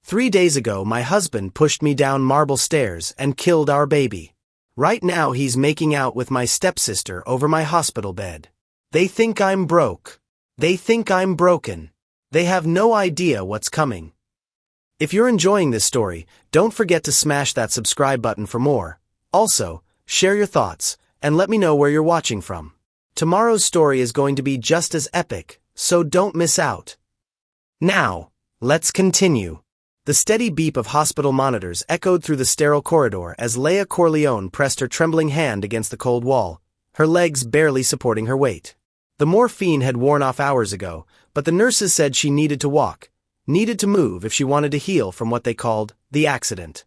3 days ago my husband pushed me down marble stairs and killed our baby. Right now he's making out with my stepsister over my hospital bed. They think I'm broke. They think I'm broken. They have no idea what's coming. If you're enjoying this story, don't forget to smash that subscribe button for more. Also, share your thoughts, and let me know where you're watching from. Tomorrow's story is going to be just as epic, so don't miss out. Now, let's continue. The steady beep of hospital monitors echoed through the sterile corridor as Leah Corleone pressed her trembling hand against the cold wall, her legs barely supporting her weight. The morphine had worn off hours ago, but the nurses said she needed to walk, needed to move if she wanted to heal from what they called the accident.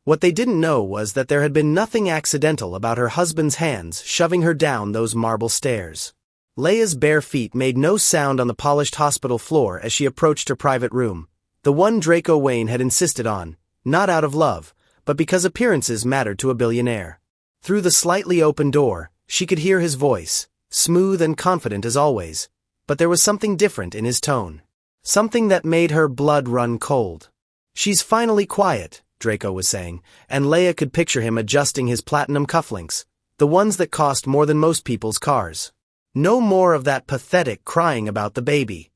What they didn't know was that there had been nothing accidental about her husband's hands shoving her down those marble stairs. Leah's bare feet made no sound on the polished hospital floor as she approached her private room, the one Draco Wayne had insisted on, not out of love, but because appearances mattered to a billionaire. Through the slightly open door, she could hear his voice, smooth and confident as always, but there was something different in his tone. Something that made her blood run cold. "She's finally quiet," Draco was saying, and Leah could picture him adjusting his platinum cufflinks, the ones that cost more than most people's cars. No more of that pathetic crying about the baby.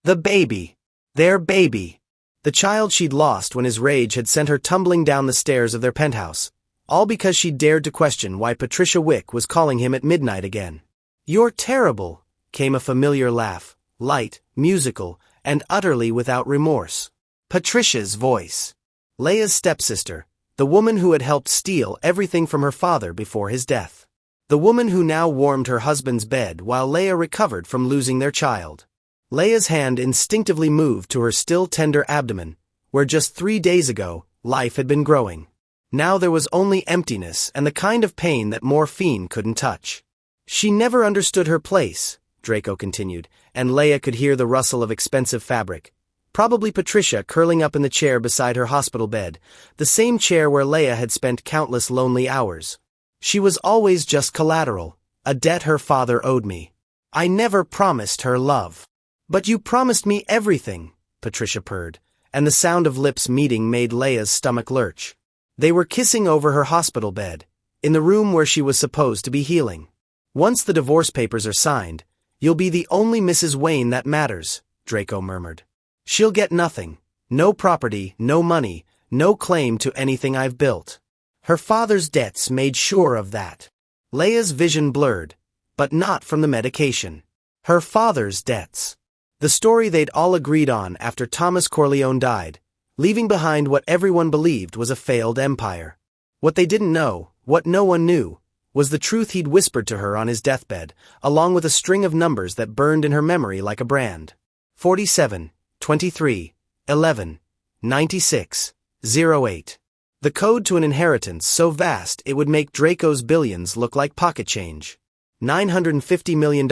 The baby. Their baby. The child she'd lost when his rage had sent her tumbling down the stairs of their penthouse, all because she dared to question why Patricia Wick was calling him at midnight again. "You're terrible," came a familiar laugh, light, musical, and utterly without remorse. Patricia's voice. Leah's stepsister, the woman who had helped steal everything from her father before his death. The woman who now warmed her husband's bed while Leah recovered from losing their child. Leah's hand instinctively moved to her still tender abdomen, where just 3 days ago, life had been growing. Now there was only emptiness and the kind of pain that morphine couldn't touch. "She never understood her place," Draco continued, and Leah could hear the rustle of expensive fabric. Probably Patricia curling up in the chair beside her hospital bed, the same chair where Leah had spent countless lonely hours. "She was always just collateral, a debt her father owed me. I never promised her love." "But you promised me everything," Patricia purred, and the sound of lips meeting made Leah's stomach lurch. They were kissing over her hospital bed, in the room where she was supposed to be healing. "Once the divorce papers are signed, you'll be the only Mrs. Wayne that matters," Draco murmured. "She'll get nothing, no property, no money, no claim to anything I've built. Her father's debts made sure of that." Leah's vision blurred, but not from the medication. Her father's debts. The story they'd all agreed on after Thomas Corleone died, leaving behind what everyone believed was a failed empire. What they didn't know, what no one knew, was the truth he'd whispered to her on his deathbed, along with a string of numbers that burned in her memory like a brand. 47, 23, 11, 96, 08. The code to an inheritance so vast it would make Draco's billions look like pocket change. $950 million,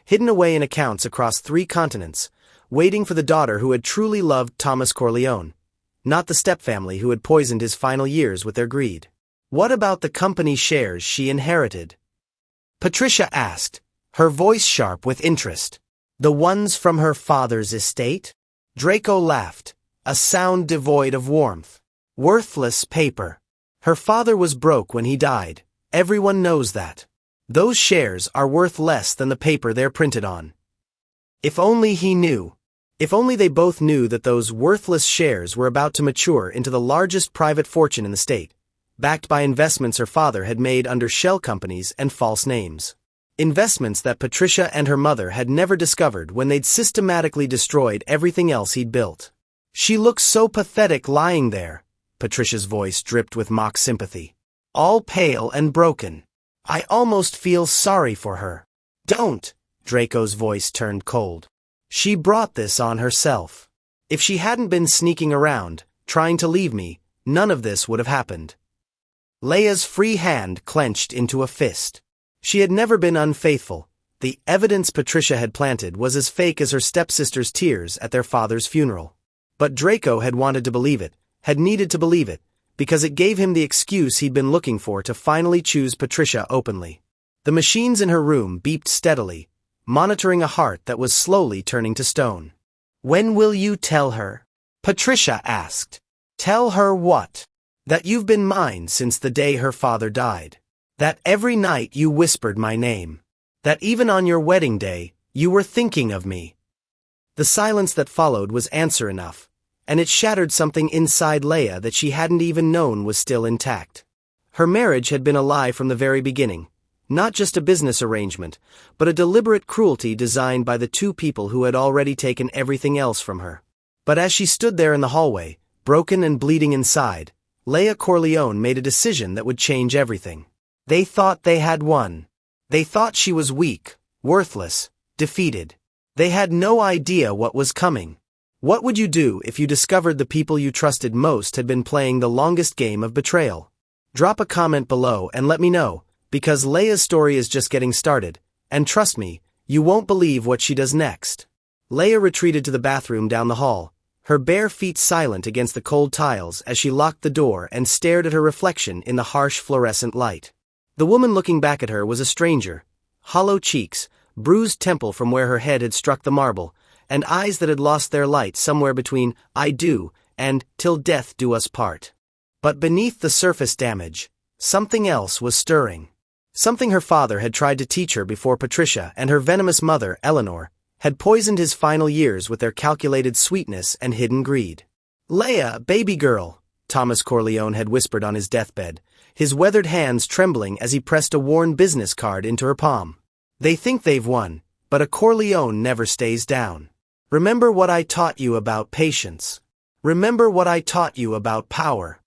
hidden away in accounts across 3 continents, waiting for the daughter who had truly loved Thomas Corleone, not the stepfamily who had poisoned his final years with their greed. What about the company shares she inherited? Patricia asked, her voice sharp with interest. "The ones from her father's estate?" Draco laughed, a sound devoid of warmth. "Worthless paper. Her father was broke when he died. Everyone knows that. Those shares are worth less than the paper they're printed on." If only he knew. If only they both knew that those worthless shares were about to mature into the largest private fortune in the state, backed by investments her father had made under shell companies and false names. Investments that Patricia and her mother had never discovered when they'd systematically destroyed everything else he'd built. "She looks so pathetic lying there," Patricia's voice dripped with mock sympathy. "All pale and broken. I almost feel sorry for her." "Don't," Draco's voice turned cold. "She brought this on herself. If she hadn't been sneaking around, trying to leave me, none of this would have happened." Leah's free hand clenched into a fist. She had never been unfaithful. The evidence Patricia had planted was as fake as her stepsister's tears at their father's funeral. But Draco had wanted to believe it, had needed to believe it, because it gave him the excuse he'd been looking for to finally choose Patricia openly. The machines in her room beeped steadily, monitoring a heart that was slowly turning to stone. "When will you tell her?" Patricia asked. Tell her what? That you've been mine since the day her father died. That every night you whispered my name. That even on your wedding day, you were thinking of me. The silence that followed was answer enough, and it shattered something inside Leia that she hadn't even known was still intact. Her marriage had been a lie from the very beginning, not just a business arrangement, but a deliberate cruelty designed by the two people who had already taken everything else from her. But as she stood there in the hallway, broken and bleeding inside, Leia Corleone made a decision that would change everything. They thought they had won. They thought she was weak, worthless, defeated. They had no idea what was coming. What would you do if you discovered the people you trusted most had been playing the longest game of betrayal? Drop a comment below and let me know, because Leia's story is just getting started, and trust me, you won't believe what she does next. Leia retreated to the bathroom down the hall, her bare feet silent against the cold tiles as she locked the door and stared at her reflection in the harsh fluorescent light. The woman looking back at her was a stranger, hollow cheeks, bruised temple from where her head had struck the marble, and eyes that had lost their light somewhere between "I do" and "till death do us part." But beneath the surface damage, something else was stirring. Something her father had tried to teach her before Patricia and her venomous mother, Eleanor, had poisoned his final years with their calculated sweetness and hidden greed. "Leia, baby girl," Thomas Corleone had whispered on his deathbed, his weathered hands trembling as he pressed a worn business card into her palm. "They think they've won, but a Corleone never stays down. Remember what I taught you about patience. Remember what I taught you about power."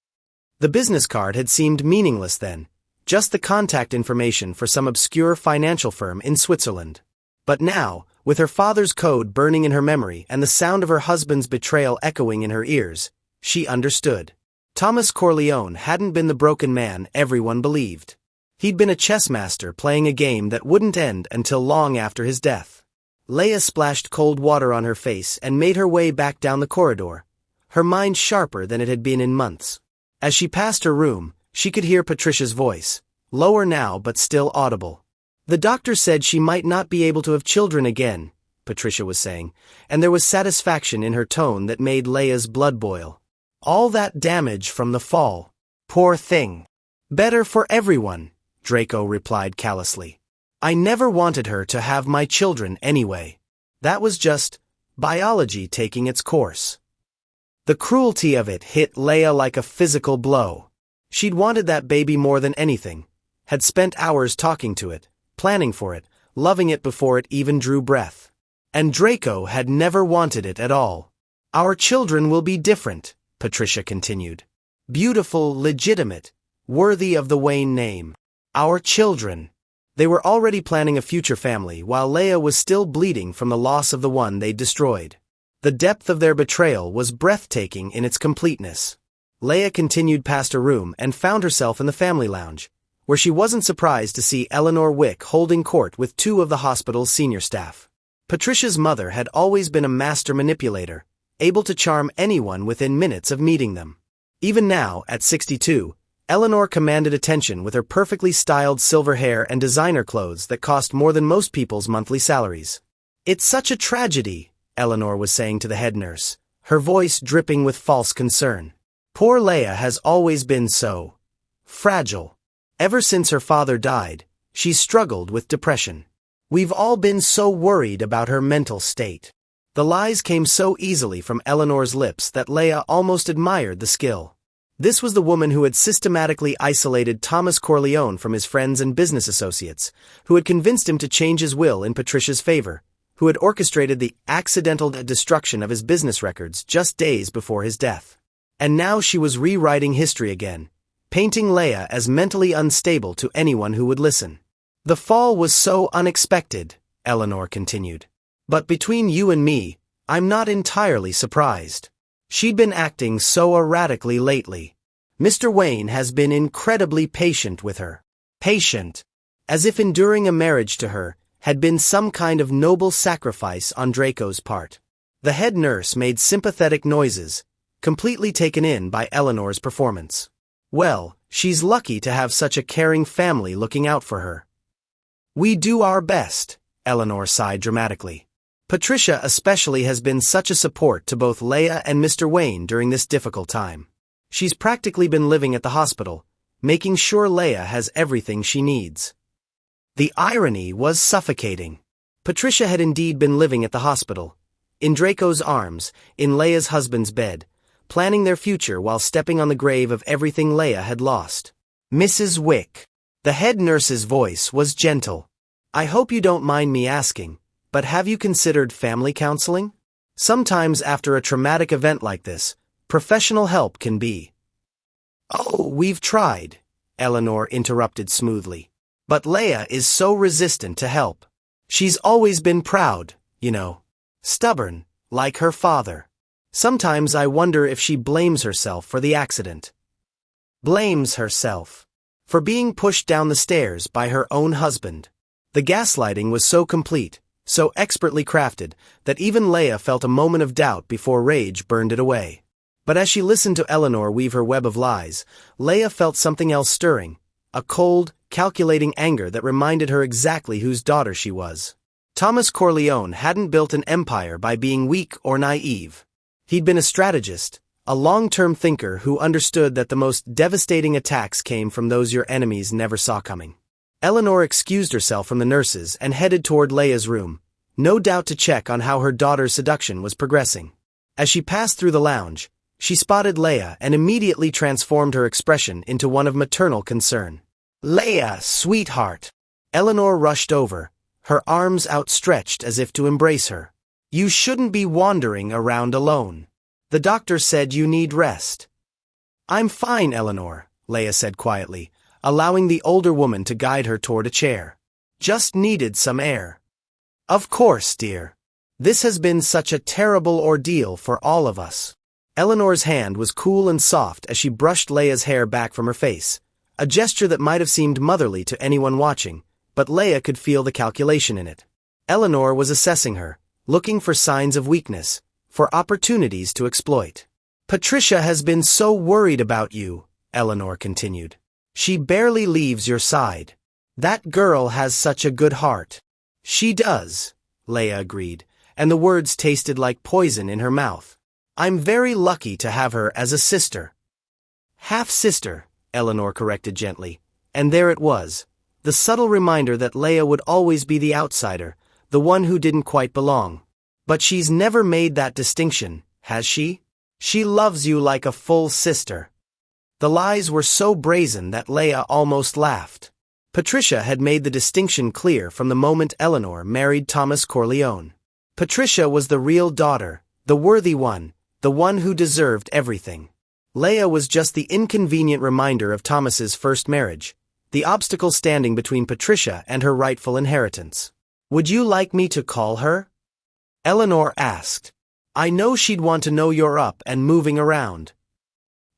The business card had seemed meaningless then, just the contact information for some obscure financial firm in Switzerland. But now, with her father's code burning in her memory and the sound of her husband's betrayal echoing in her ears, she understood. Thomas Corleone hadn't been the broken man everyone believed. He'd been a chess master playing a game that wouldn't end until long after his death. Leia splashed cold water on her face and made her way back down the corridor, her mind sharper than it had been in months. As she passed her room, she could hear Patricia's voice, lower now but still audible. "The doctor said she might not be able to have children again," Patricia was saying, and there was satisfaction in her tone that made Leia's blood boil. "All that damage from the fall. Poor thing." "Better for everyone," Draco replied callously. "I never wanted her to have my children anyway. That was just biology taking its course." The cruelty of it hit Leia like a physical blow. She'd wanted that baby more than anything, had spent hours talking to it, planning for it, loving it before it even drew breath. And Draco had never wanted it at all. "Our children will be different," Patricia continued. "Beautiful, legitimate, worthy of the Wayne name. Our children." They were already planning a future family while Leia was still bleeding from the loss of the one they'd destroyed. The depth of their betrayal was breathtaking in its completeness. Leia continued past her room and found herself in the family lounge, where she wasn't surprised to see Eleanor Wick holding court with two of the hospital's senior staff. Patricia's mother had always been a master manipulator, able to charm anyone within minutes of meeting them. Even now, at 62, Eleanor commanded attention with her perfectly styled silver hair and designer clothes that cost more than most people's monthly salaries. "It's such a tragedy," Eleanor was saying to the head nurse, her voice dripping with false concern. "Poor Leia has always been so fragile. Ever since her father died, she's struggled with depression. We've all been so worried about her mental state." The lies came so easily from Eleanor's lips that Leia almost admired the skill. This was the woman who had systematically isolated Thomas Corleone from his friends and business associates, who had convinced him to change his will in Patricia's favor, who had orchestrated the accidental destruction of his business records just days before his death. And now she was rewriting history again, painting Leia as mentally unstable to anyone who would listen. "The fall was so unexpected," Eleanor continued. "But between you and me, I'm not entirely surprised. She'd been acting so erratically lately. Mr. Wayne has been incredibly patient with her. Patient. As if enduring a marriage to her had been some kind of noble sacrifice on Draco's part." The head nurse made sympathetic noises, completely taken in by Eleanor's performance. "Well, she's lucky to have such a caring family looking out for her." "We do our best," Eleanor sighed dramatically. Patricia especially has been such a support to both Leia and Mr. Wayne during this difficult time. She's practically been living at the hospital, making sure Leia has everything she needs. The irony was suffocating. Patricia had indeed been living at the hospital, in Draco's arms, in Leia's husband's bed, planning their future while stepping on the grave of everything Leia had lost. Mrs. Wick. The head nurse's voice was gentle. I hope you don't mind me asking, but have you considered family counseling? Sometimes after a traumatic event like this, professional help can be. Oh, we've tried, Eleanor interrupted smoothly. But Leia is so resistant to help. She's always been proud, you know. Stubborn, like her father. Sometimes I wonder if she blames herself for the accident. Blames herself. For being pushed down the stairs by her own husband. The gaslighting was so complete, so expertly crafted, that even Leia felt a moment of doubt before rage burned it away. But as she listened to Eleanor weave her web of lies, Leia felt something else stirring, a cold, calculating anger that reminded her exactly whose daughter she was. Thomas Corleone hadn't built an empire by being weak or naive. He'd been a strategist, a long-term thinker who understood that the most devastating attacks came from those your enemies never saw coming. Eleanor excused herself from the nurses and headed toward Leia's room, no doubt to check on how her daughter's seduction was progressing. As she passed through the lounge, she spotted Leia and immediately transformed her expression into one of maternal concern. Leia, sweetheart! Eleanor rushed over, her arms outstretched as if to embrace her. You shouldn't be wandering around alone. The doctor said you need rest. I'm fine, Eleanor, Leia said quietly, allowing the older woman to guide her toward a chair. Just needed some air. Of course, dear. This has been such a terrible ordeal for all of us. Eleanor's hand was cool and soft as she brushed Leia's hair back from her face, a gesture that might have seemed motherly to anyone watching, but Leia could feel the calculation in it. Eleanor was assessing her, looking for signs of weakness, for opportunities to exploit. Patricia has been so worried about you, Eleanor continued. She barely leaves your side. That girl has such a good heart. She does, Leia agreed, and the words tasted like poison in her mouth. I'm very lucky to have her as a sister. Half-sister, Eleanor corrected gently, and there it was, the subtle reminder that Leia would always be the outsider, the one who didn't quite belong. But she's never made that distinction, has she? She loves you like a full sister. The lies were so brazen that Leia almost laughed. Patricia had made the distinction clear from the moment Eleanor married Thomas Corleone. Patricia was the real daughter, the worthy one, the one who deserved everything. Leia was just the inconvenient reminder of Thomas's first marriage, the obstacle standing between Patricia and her rightful inheritance. Would you like me to call her? Eleanor asked. I know she'd want to know you're up and moving around.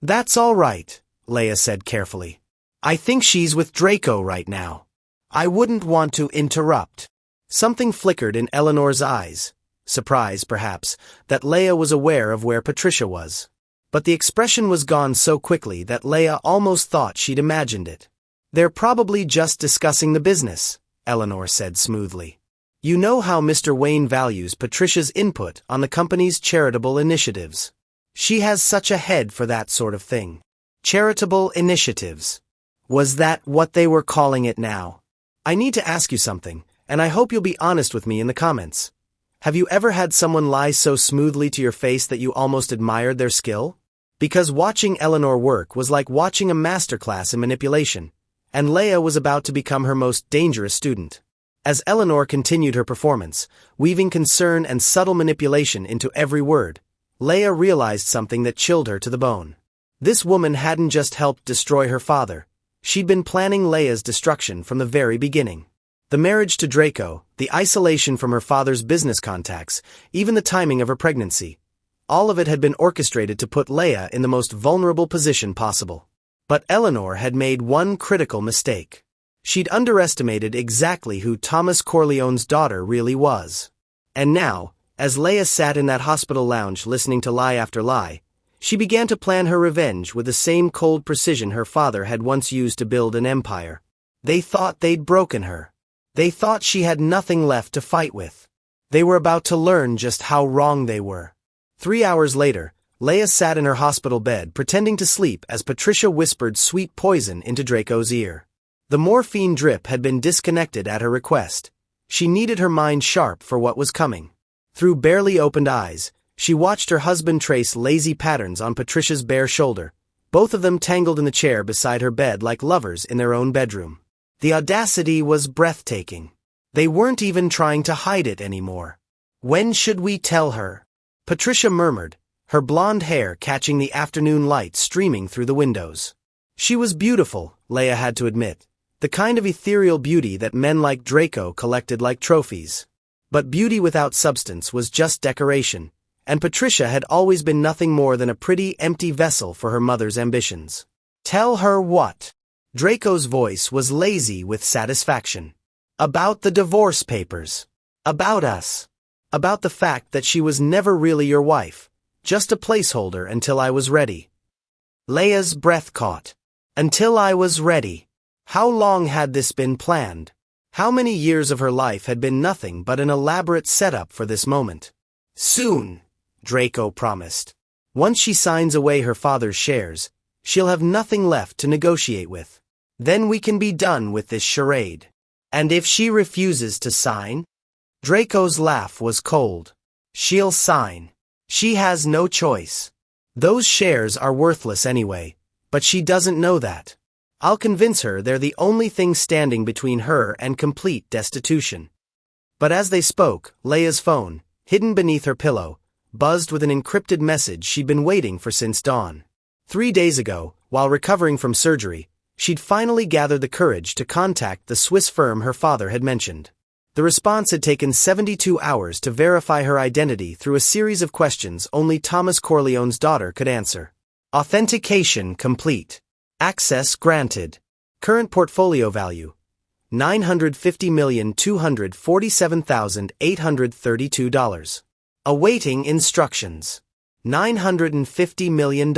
That's all right, Leia said carefully. I think she's with Draco right now. I wouldn't want to interrupt. Something flickered in Eleanor's eyes, surprise perhaps, that Leia was aware of where Patricia was. But the expression was gone so quickly that Leia almost thought she'd imagined it. They're probably just discussing the business, Eleanor said smoothly. You know how Mr. Wayne values Patricia's input on the company's charitable initiatives. She has such a head for that sort of thing. Charitable initiatives. Was that what they were calling it now? I need to ask you something, and I hope you'll be honest with me in the comments. Have you ever had someone lie so smoothly to your face that you almost admired their skill? Because watching Eleanor work was like watching a masterclass in manipulation, and Leia was about to become her most dangerous student. As Eleanor continued her performance, weaving concern and subtle manipulation into every word, Leia realized something that chilled her to the bone. This woman hadn't just helped destroy her father, she'd been planning Leia's destruction from the very beginning. The marriage to Draco, the isolation from her father's business contacts, even the timing of her pregnancy, all of it had been orchestrated to put Leia in the most vulnerable position possible. But Eleanor had made one critical mistake. She'd underestimated exactly who Thomas Corleone's daughter really was. And now, as Leia sat in that hospital lounge listening to lie after lie, she began to plan her revenge with the same cold precision her father had once used to build an empire. They thought they'd broken her. They thought she had nothing left to fight with. They were about to learn just how wrong they were. 3 hours later, Leia sat in her hospital bed pretending to sleep as Patricia whispered sweet poison into Draco's ear. The morphine drip had been disconnected at her request. She needed her mind sharp for what was coming. Through barely opened eyes, she watched her husband trace lazy patterns on Patricia's bare shoulder, both of them tangled in the chair beside her bed like lovers in their own bedroom. The audacity was breathtaking. They weren't even trying to hide it anymore. "When should we tell her?" Patricia murmured, her blonde hair catching the afternoon light streaming through the windows. She was beautiful, Leia had to admit, the kind of ethereal beauty that men like Draco collected like trophies. But beauty without substance was just decoration, and Patricia had always been nothing more than a pretty, empty vessel for her mother's ambitions. "Tell her what?" Draco's voice was lazy with satisfaction. "About the divorce papers. About us. About the fact that she was never really your wife, just a placeholder until I was ready." Leia's breath caught. Until I was ready. How long had this been planned? How many years of her life had been nothing but an elaborate setup for this moment? "Soon," Draco promised. "Once she signs away her father's shares, she'll have nothing left to negotiate with. Then we can be done with this charade." "And if she refuses to sign?" Draco's laugh was cold. "She'll sign. She has no choice. Those shares are worthless anyway, but she doesn't know that. I'll convince her they're the only thing standing between her and complete destitution." But as they spoke, Leia's phone, hidden beneath her pillow, buzzed with an encrypted message she'd been waiting for since dawn. 3 days ago, while recovering from surgery, she'd finally gathered the courage to contact the Swiss firm her father had mentioned. The response had taken 72 hours to verify her identity through a series of questions only Thomas Corleone's daughter could answer. Authentication complete. Access granted. Current portfolio value: $950,247,832. Awaiting instructions. $950 million.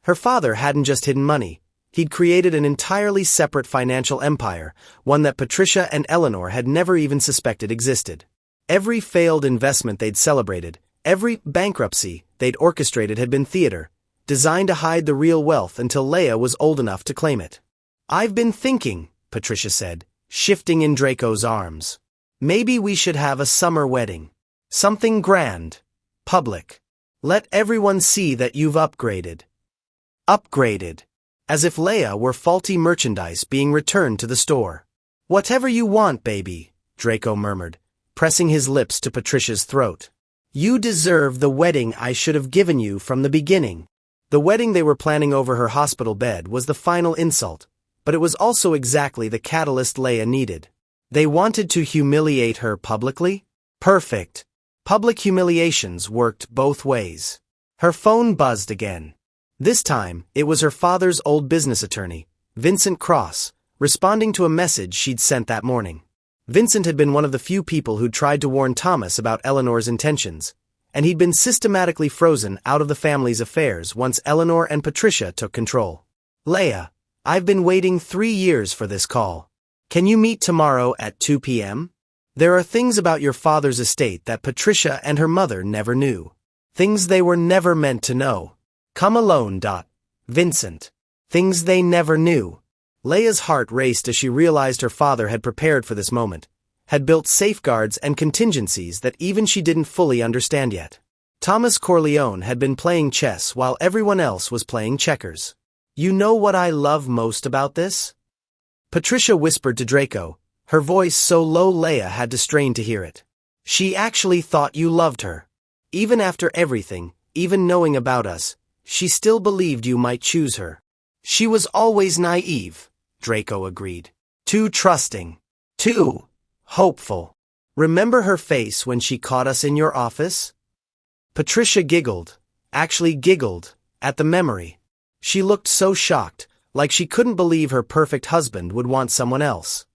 Her father hadn't just hidden money. He'd created an entirely separate financial empire, one that Patricia and Eleanor had never even suspected existed. Every failed investment they'd celebrated, every bankruptcy they'd orchestrated had been theater, designed to hide the real wealth until Leia was old enough to claim it. "I've been thinking," Patricia said, shifting in Draco's arms. "Maybe we should have a summer wedding. Something grand. Public. Let everyone see that you've upgraded." Upgraded. As if Leia were faulty merchandise being returned to the store. "Whatever you want, baby," Draco murmured, pressing his lips to Patricia's throat. "You deserve the wedding I should have given you from the beginning." The wedding they were planning over her hospital bed was the final insult, but it was also exactly the catalyst Leia needed. They wanted to humiliate her publicly? Perfect. Public humiliations worked both ways. Her phone buzzed again. This time, it was her father's old business attorney, Vincent Cross, responding to a message she'd sent that morning. Vincent had been one of the few people who'd tried to warn Thomas about Eleanor's intentions, and he'd been systematically frozen out of the family's affairs once Eleanor and Patricia took control. "Leia, I've been waiting 3 years for this call. Can you meet tomorrow at 2 p.m.? There are things about your father's estate that Patricia and her mother never knew. Things they were never meant to know. Come alone. Vincent. Things they never knew." Leia's heart raced as she realized her father had prepared for this moment, had built safeguards and contingencies that even she didn't fully understand yet. Thomas Corleone had been playing chess while everyone else was playing checkers. "You know what I love most about this?" Patricia whispered to Draco, her voice so low Leia had to strain to hear it. "She actually thought you loved her. Even after everything, even knowing about us, she still believed you might choose her." "She was always naive," Draco agreed. "Too trusting. Too hopeful. Remember her face when she caught us in your office?" Patricia giggled, actually giggled, at the memory. She looked so shocked, like she couldn't believe her perfect husband would want someone else.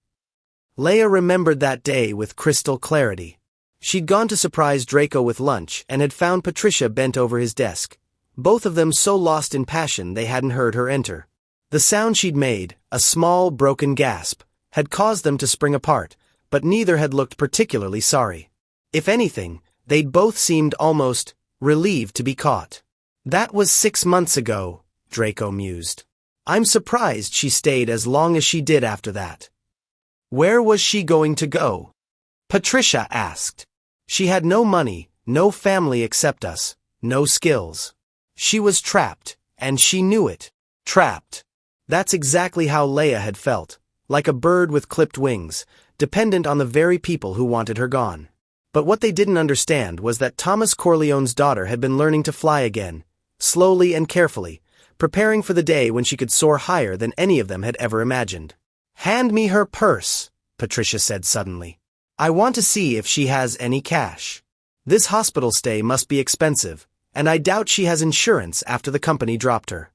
Leia remembered that day with crystal clarity. She'd gone to surprise Draco with lunch and had found Patricia bent over his desk, both of them so lost in passion they hadn't heard her enter. The sound she'd made, a small, broken gasp, had caused them to spring apart, but neither had looked particularly sorry. If anything, they'd both seemed almost relieved to be caught. That was 6 months ago, Draco mused. I'm surprised she stayed as long as she did after that. Where was she going to go? Patricia asked. She had no money, no family except us, no skills. She was trapped, and she knew it. Trapped. That's exactly how Leia had felt, like a bird with clipped wings, dependent on the very people who wanted her gone. But what they didn't understand was that Thomas Corleone's daughter had been learning to fly again, slowly and carefully, preparing for the day when she could soar higher than any of them had ever imagined. Hand me her purse, Patricia said suddenly. I want to see if she has any cash. This hospital stay must be expensive, and I doubt she has insurance after the company dropped her.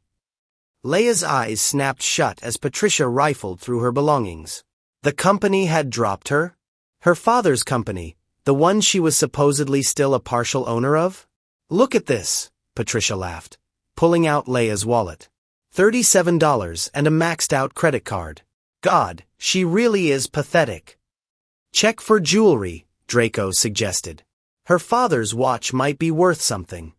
Leia's eyes snapped shut as Patricia rifled through her belongings. The company had dropped her? Her father's company, the one she was supposedly still a partial owner of? Look at this, Patricia laughed, pulling out Leia's wallet. $37 and a maxed-out credit card. God, she really is pathetic. Check for jewelry, Draco suggested. Her father's watch might be worth something.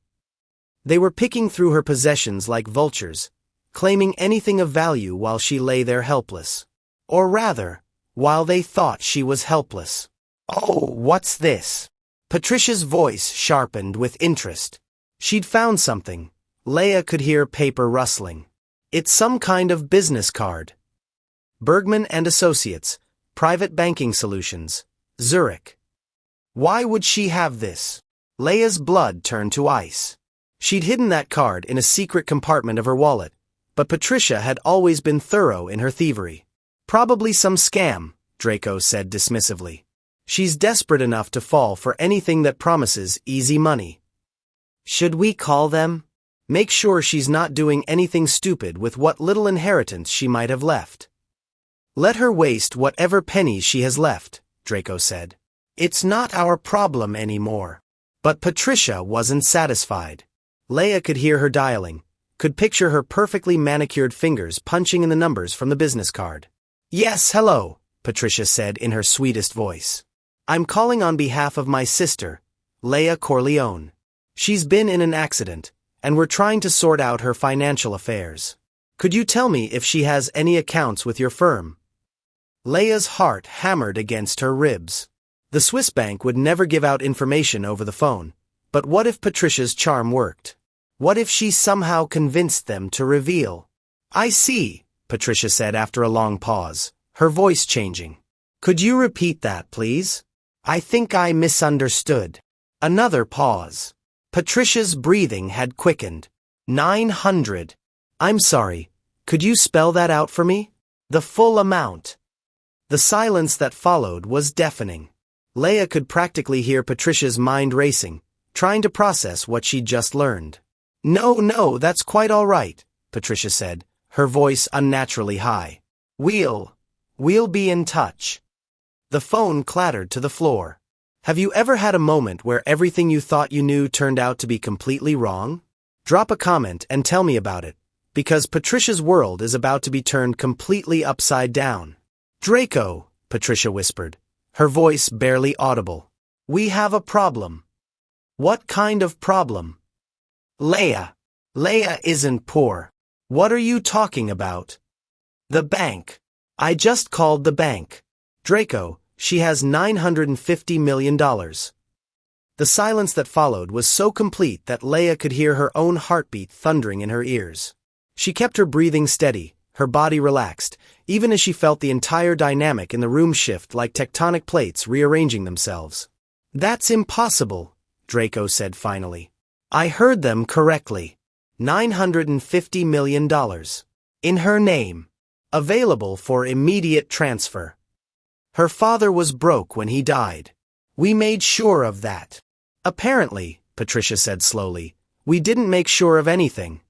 They were picking through her possessions like vultures, claiming anything of value while she lay there helpless. Or rather, while they thought she was helpless. Oh, what's this? Patricia's voice sharpened with interest. She'd found something. Leia could hear paper rustling. It's some kind of business card. Bergman and Associates, Private Banking Solutions, Zurich. Why would she have this? Leia's blood turned to ice. She'd hidden that card in a secret compartment of her wallet, but Patricia had always been thorough in her thievery. Probably some scam, Draco said dismissively. She's desperate enough to fall for anything that promises easy money. Should we call them? Make sure she's not doing anything stupid with what little inheritance she might have left. Let her waste whatever pennies she has left, Draco said. It's not our problem anymore. But Patricia wasn't satisfied. Leia could hear her dialing, could picture her perfectly manicured fingers punching in the numbers from the business card. Yes, hello, Patricia said in her sweetest voice. I'm calling on behalf of my sister, Leia Corleone. She's been in an accident, and we're trying to sort out her financial affairs. Could you tell me if she has any accounts with your firm? Leia's heart hammered against her ribs. The Swiss bank would never give out information over the phone, but what if Patricia's charm worked? What if she somehow convinced them to reveal? I see, Patricia said after a long pause, her voice changing. Could you repeat that, please? I think I misunderstood. Another pause. Patricia's breathing had quickened. 900. I'm sorry, could you spell that out for me? The full amount. The silence that followed was deafening. Leia could practically hear Patricia's mind racing, trying to process what she'd just learned. No, that's quite all right, Patricia said, her voice unnaturally high. We'll be in touch. The phone clattered to the floor. Have you ever had a moment where everything you thought you knew turned out to be completely wrong? Drop a comment and tell me about it, because Patricia's world is about to be turned completely upside down. Draco, Patricia whispered, her voice barely audible. We have a problem. What kind of problem? Leia isn't poor. What are you talking about? The bank. I just called the bank. Draco, she has $950 million. The silence that followed was so complete that Leia could hear her own heartbeat thundering in her ears. She kept her breathing steady, her body relaxed, even as she felt the entire dynamic in the room shift like tectonic plates rearranging themselves. That's impossible, Draco said finally. I heard them correctly. $950 million. In her name. Available for immediate transfer. Her father was broke when he died. We made sure of that. Apparently, Patricia said slowly, we didn't make sure of anything.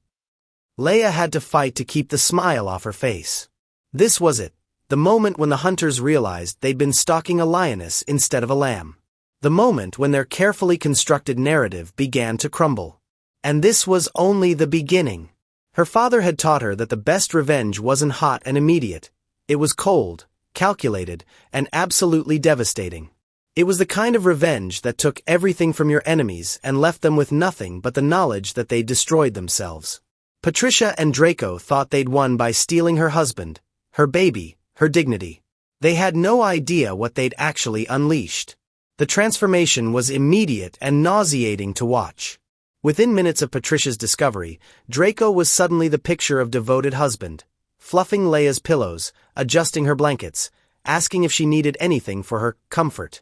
Leia had to fight to keep the smile off her face. This was it, the moment when the hunters realized they'd been stalking a lioness instead of a lamb. The moment when their carefully constructed narrative began to crumble. And this was only the beginning. Her father had taught her that the best revenge wasn't hot and immediate. It was cold, calculated, and absolutely devastating. It was the kind of revenge that took everything from your enemies and left them with nothing but the knowledge that they'd destroyed themselves. Patricia and Draco thought they'd won by stealing her husband, her baby, her dignity. They had no idea what they'd actually unleashed. The transformation was immediate and nauseating to watch. Within minutes of Patricia's discovery, Draco was suddenly the picture of devoted husband, fluffing Leia's pillows, adjusting her blankets, asking if she needed anything for her comfort.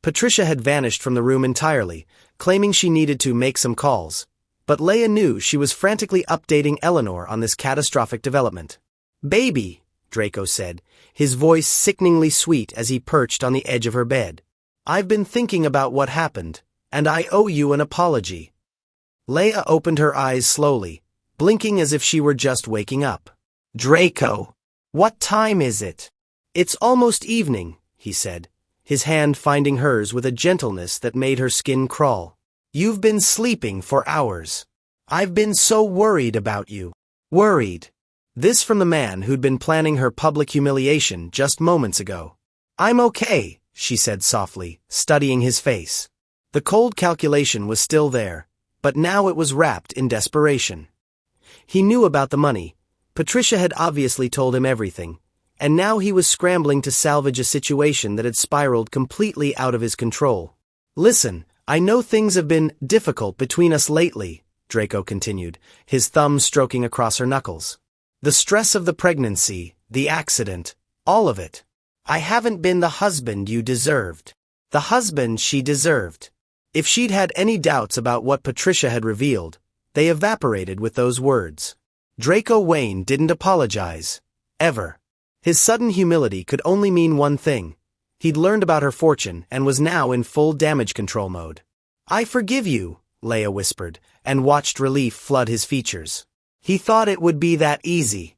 Patricia had vanished from the room entirely, claiming she needed to make some calls. But Leia knew she was frantically updating Eleanor on this catastrophic development. "Baby," Draco said, his voice sickeningly sweet as he perched on the edge of her bed. "I've been thinking about what happened, and I owe you an apology." Leia opened her eyes slowly, blinking as if she were just waking up. "Draco, what time is it?" "It's almost evening," he said, his hand finding hers with a gentleness that made her skin crawl. "You've been sleeping for hours. I've been so worried about you." Worried. This from the man who'd been planning her public humiliation just moments ago. "I'm okay," she said softly, studying his face. The cold calculation was still there, but now it was wrapped in desperation. He knew about the money. Patricia had obviously told him everything, and now he was scrambling to salvage a situation that had spiraled completely out of his control. "Listen, I know things have been difficult between us lately," Draco continued, his thumb stroking across her knuckles. "The stress of the pregnancy, the accident, all of it. I haven't been the husband you deserved. The husband she deserved." If she'd had any doubts about what Patricia had revealed, they evaporated with those words. Draco Wayne didn't apologize. Ever. His sudden humility could only mean one thing. He'd learned about her fortune and was now in full damage control mode. "I forgive you," Leia whispered, and watched relief flood his features. He thought it would be that easy.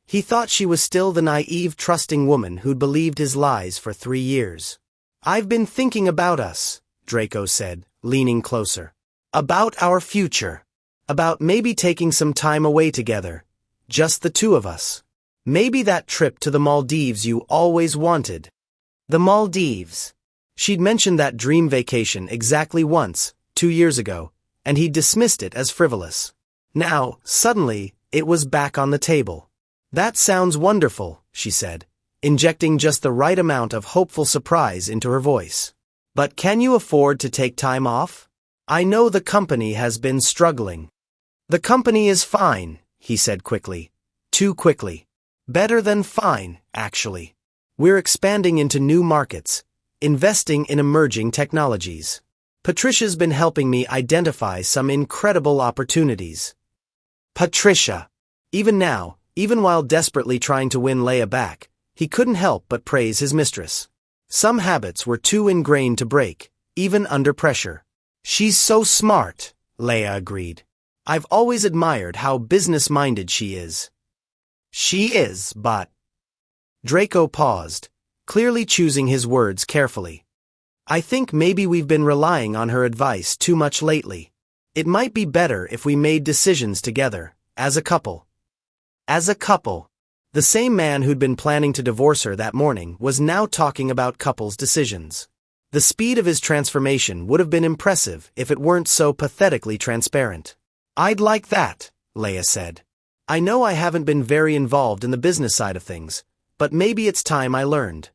He thought she was still the naive, trusting woman who'd believed his lies for 3 years. "I've been thinking about us," Draco said, leaning closer. "About our future. About maybe taking some time away together. Just the two of us. Maybe that trip to the Maldives you always wanted." The Maldives. She'd mentioned that dream vacation exactly once, 2 years ago, and he'd dismissed it as frivolous. Now, suddenly, it was back on the table. "That sounds wonderful," she said, injecting just the right amount of hopeful surprise into her voice. "But can you afford to take time off? I know the company has been struggling." "The company is fine," he said quickly. Too quickly. "Better than fine, actually. We're expanding into new markets, investing in emerging technologies. Patricia's been helping me identify some incredible opportunities." Patricia. Even now, even while desperately trying to win Leia back, he couldn't help but praise his mistress. Some habits were too ingrained to break, even under pressure. "She's so smart," Leia agreed. "I've always admired how business-minded she is." "She is, but—" Draco paused, clearly choosing his words carefully. "I think maybe we've been relying on her advice too much lately. It might be better if we made decisions together, as a couple." As a couple. The same man who'd been planning to divorce her that morning was now talking about couples' decisions. The speed of his transformation would have been impressive if it weren't so pathetically transparent. "I'd like that," Leia said. "I know I haven't been very involved in the business side of things, but maybe it's time I learned."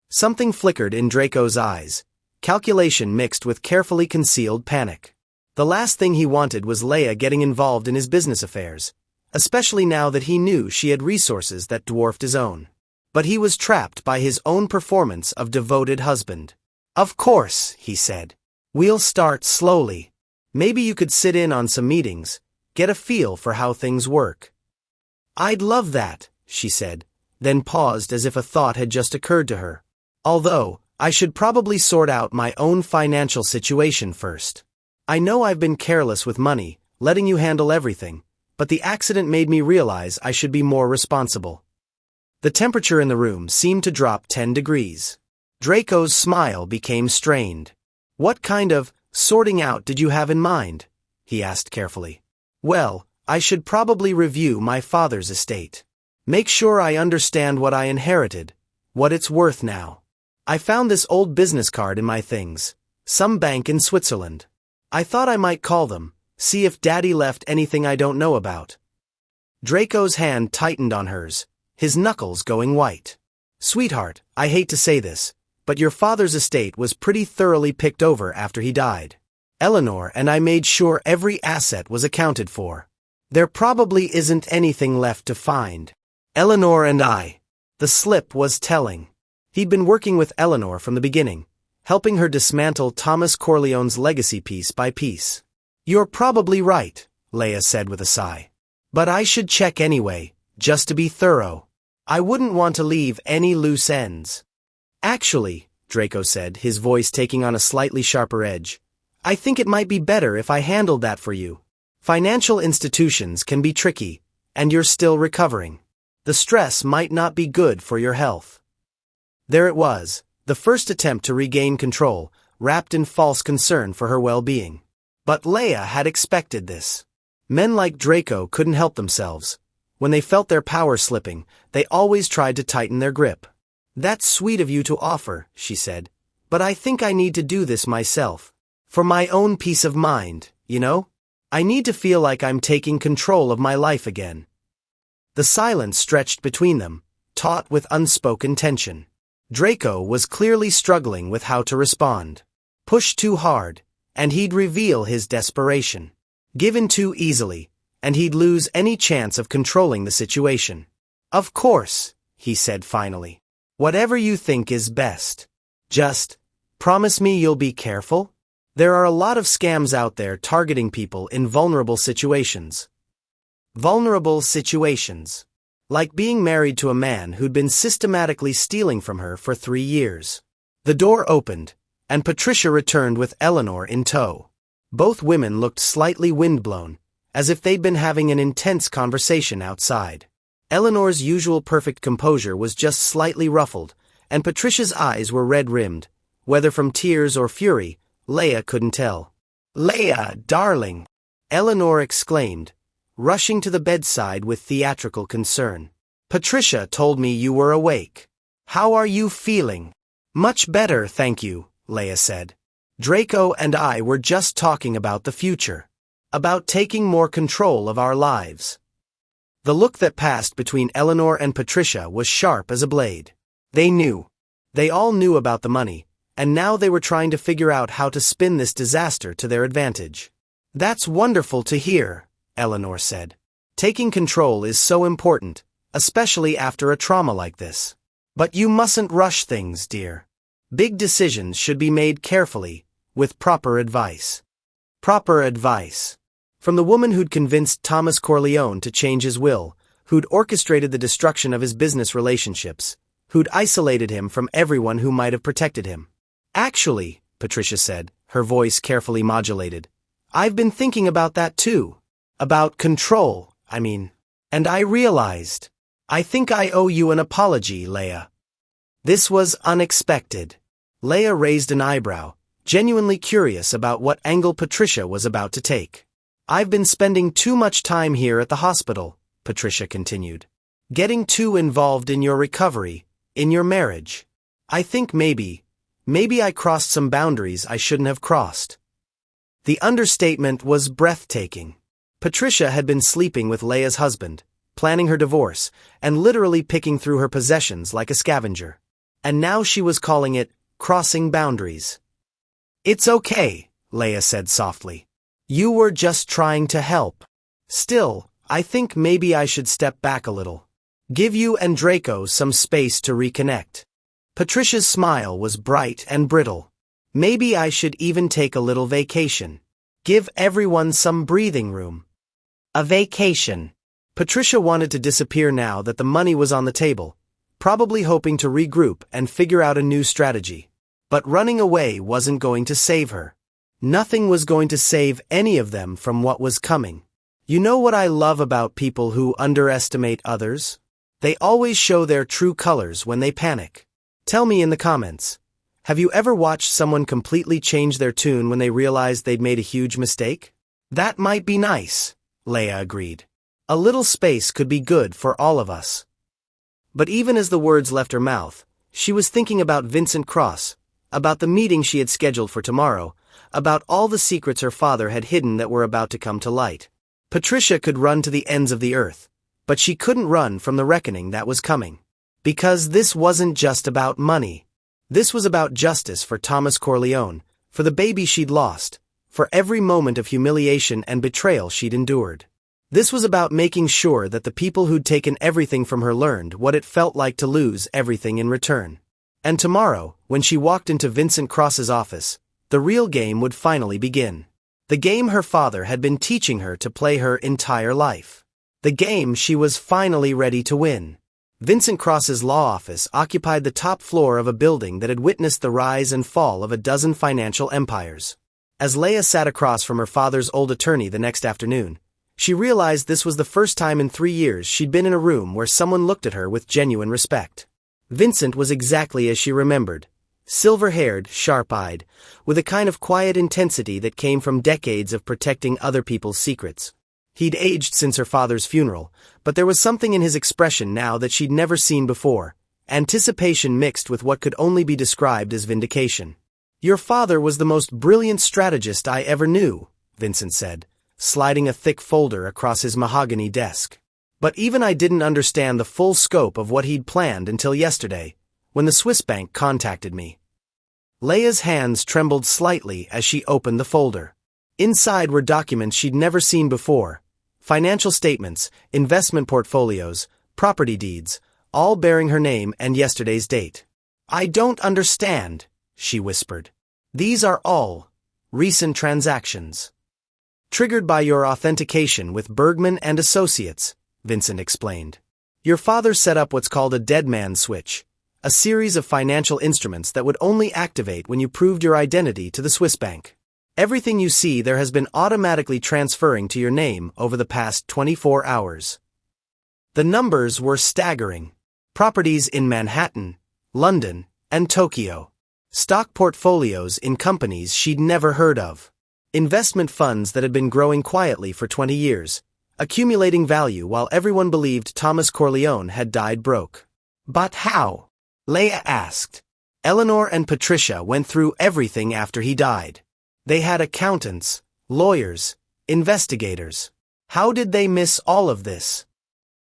Something flickered in Draco's eyes, calculation mixed with carefully concealed panic. The last thing he wanted was Leia getting involved in his business affairs, especially now that he knew she had resources that dwarfed his own. But he was trapped by his own performance of devoted husband. "Of course," he said. "We'll start slowly. Maybe you could sit in on some meetings, get a feel for how things work." "I'd love that," she said, then paused as if a thought had just occurred to her. "Although, I should probably sort out my own financial situation first. I know I've been careless with money, letting you handle everything, but the accident made me realize I should be more responsible." The temperature in the room seemed to drop 10 degrees. Draco's smile became strained. "What kind of sorting out did you have in mind?" he asked carefully. "Well, I should probably review my father's estate. Make sure I understand what I inherited, what it's worth now. I found this old business card in my things. Some bank in Switzerland. I thought I might call them, see if Daddy left anything I don't know about. Draco's hand tightened on hers, his knuckles going white. Sweetheart, I hate to say this, but your father's estate was pretty thoroughly picked over after he died. Eleanor and I made sure every asset was accounted for. There probably isn't anything left to find. Eleanor and I. The slip was telling. He'd been working with Eleanor from the beginning, helping her dismantle Thomas Corleone's legacy piece by piece. You're probably right, Leia said with a sigh. But I should check anyway, just to be thorough. I wouldn't want to leave any loose ends. Actually, Draco said, his voice taking on a slightly sharper edge, I think it might be better if I handled that for you. Financial institutions can be tricky, and you're still recovering. The stress might not be good for your health. There it was, the first attempt to regain control, wrapped in false concern for her well-being. But Leia had expected this. Men like Draco couldn't help themselves. When they felt their power slipping, they always tried to tighten their grip. That's sweet of you to offer, she said, but I think I need to do this myself. For my own peace of mind, you know? I need to feel like I'm taking control of my life again. The silence stretched between them, taut with unspoken tension. Draco was clearly struggling with how to respond. Push too hard, and he'd reveal his desperation. Give in too easily, and he'd lose any chance of controlling the situation. Of course, he said finally. Whatever you think is best. Just, promise me you'll be careful? There are a lot of scams out there targeting people in vulnerable situations. Vulnerable situations. Like being married to a man who'd been systematically stealing from her for 3 years. The door opened, and Patricia returned with Eleanor in tow. Both women looked slightly windblown, as if they'd been having an intense conversation outside. Eleanor's usual perfect composure was just slightly ruffled, and Patricia's eyes were red-rimmed. Whether from tears or fury, Leia couldn't tell. "Leia, darling!" Eleanor exclaimed, rushing to the bedside with theatrical concern. "Patricia told me you were awake. How are you feeling?" "Much better, thank you," Leia said. "Draco and I were just talking about the future. About taking more control of our lives." The look that passed between Eleanor and Patricia was sharp as a blade. They knew. They all knew about the money, and now they were trying to figure out how to spin this disaster to their advantage. "That's wonderful to hear," Eleanor said. "Taking control is so important, especially after a trauma like this. But you mustn't rush things, dear. Big decisions should be made carefully, with proper advice." Proper advice. From the woman who'd convinced Thomas Corleone to change his will, who'd orchestrated the destruction of his business relationships, who'd isolated him from everyone who might have protected him. "Actually," Patricia said, her voice carefully modulated, "I've been thinking about that too. About control, I mean. And I realized. I think I owe you an apology, Leia." This was unexpected. Leia raised an eyebrow, genuinely curious about what angle Patricia was about to take. "I've been spending too much time here at the hospital," Patricia continued. "Getting too involved in your recovery, in your marriage. I think maybe I crossed some boundaries I shouldn't have crossed." The understatement was breathtaking. Patricia had been sleeping with Leia's husband, planning her divorce, and literally picking through her possessions like a scavenger. And now she was calling it crossing boundaries. "It's okay," Leia said softly. "You were just trying to help. Still, I think maybe I should step back a little. Give you and Draco some space to reconnect." Patricia's smile was bright and brittle. "Maybe I should even take a little vacation. Give everyone some breathing room." A vacation. Patricia wanted to disappear now that the money was on the table, probably hoping to regroup and figure out a new strategy. But running away wasn't going to save her. Nothing was going to save any of them from what was coming. You know what I love about people who underestimate others? They always show their true colors when they panic. Tell me in the comments. Have you ever watched someone completely change their tune when they realized they'd made a huge mistake? That might be nice, Leia agreed. A little space could be good for all of us. But even as the words left her mouth, She was thinking about Vincent Cross, about the meeting she had scheduled for tomorrow, about all the secrets her father had hidden that were about to come to light. Patricia could run to the ends of the earth, but she couldn't run from the reckoning that was coming. Because this wasn't just about money. This was about justice for Thomas Corleone, for the baby she'd lost, for every moment of humiliation and betrayal she'd endured. This was about making sure that the people who'd taken everything from her learned what it felt like to lose everything in return. And tomorrow, when she walked into Vincent Cross's office, the real game would finally begin. The game her father had been teaching her to play her entire life. The game she was finally ready to win. Vincent Cross's law office occupied the top floor of a building that had witnessed the rise and fall of a dozen financial empires. As Leia sat across from her father's old attorney the next afternoon, she realized this was the first time in 3 years she'd been in a room where someone looked at her with genuine respect. Vincent was exactly as she remembered. Silver-haired, sharp-eyed, with a kind of quiet intensity that came from decades of protecting other people's secrets. He'd aged since her father's funeral, but there was something in his expression now that she'd never seen before, anticipation mixed with what could only be described as vindication. "Your father was the most brilliant strategist I ever knew," Vincent said, sliding a thick folder across his mahogany desk. "But even I didn't understand the full scope of what he'd planned until yesterday, when the Swiss bank contacted me." Leia's hands trembled slightly as she opened the folder. Inside were documents she'd never seen before. Financial statements, investment portfolios, property deeds, all bearing her name and yesterday's date. "I don't understand," she whispered. "These are all recent transactions." "Triggered by your authentication with Bergman and Associates," Vincent explained. "Your father set up what's called a dead man switch, a series of financial instruments that would only activate when you proved your identity to the Swiss bank. Everything you see there has been automatically transferring to your name over the past 24 hours. The numbers were staggering. Properties in Manhattan, London, and Tokyo. Stock portfolios in companies she'd never heard of. Investment funds that had been growing quietly for 20 years, accumulating value while everyone believed Thomas Corleone had died broke. "But how?" Leia asked. "Eleanor and Patricia went through everything after he died. They had accountants, lawyers, investigators. How did they miss all of this?"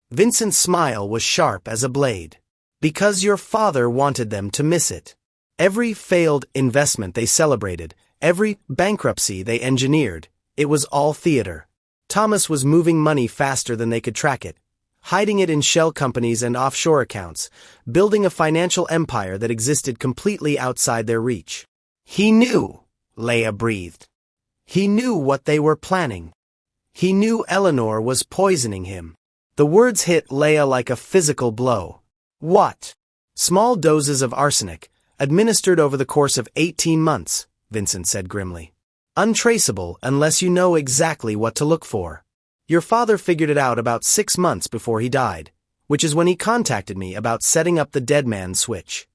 Vincent's smile was sharp as a blade. "Because your father wanted them to miss it. Every failed investment they celebrated, every bankruptcy they engineered, it was all theater. Thomas was moving money faster than they could track it, hiding it in shell companies and offshore accounts, building a financial empire that existed completely outside their reach. He knew," Leia breathed. "He knew what they were planning. He knew Eleanor was poisoning him." The words hit Leia like a physical blow. "What?" "Small doses of arsenic, administered over the course of 18 months, Vincent said grimly. "Untraceable unless you know exactly what to look for. Your father figured it out about 6 months before he died, which is when he contacted me about setting up the dead man switch."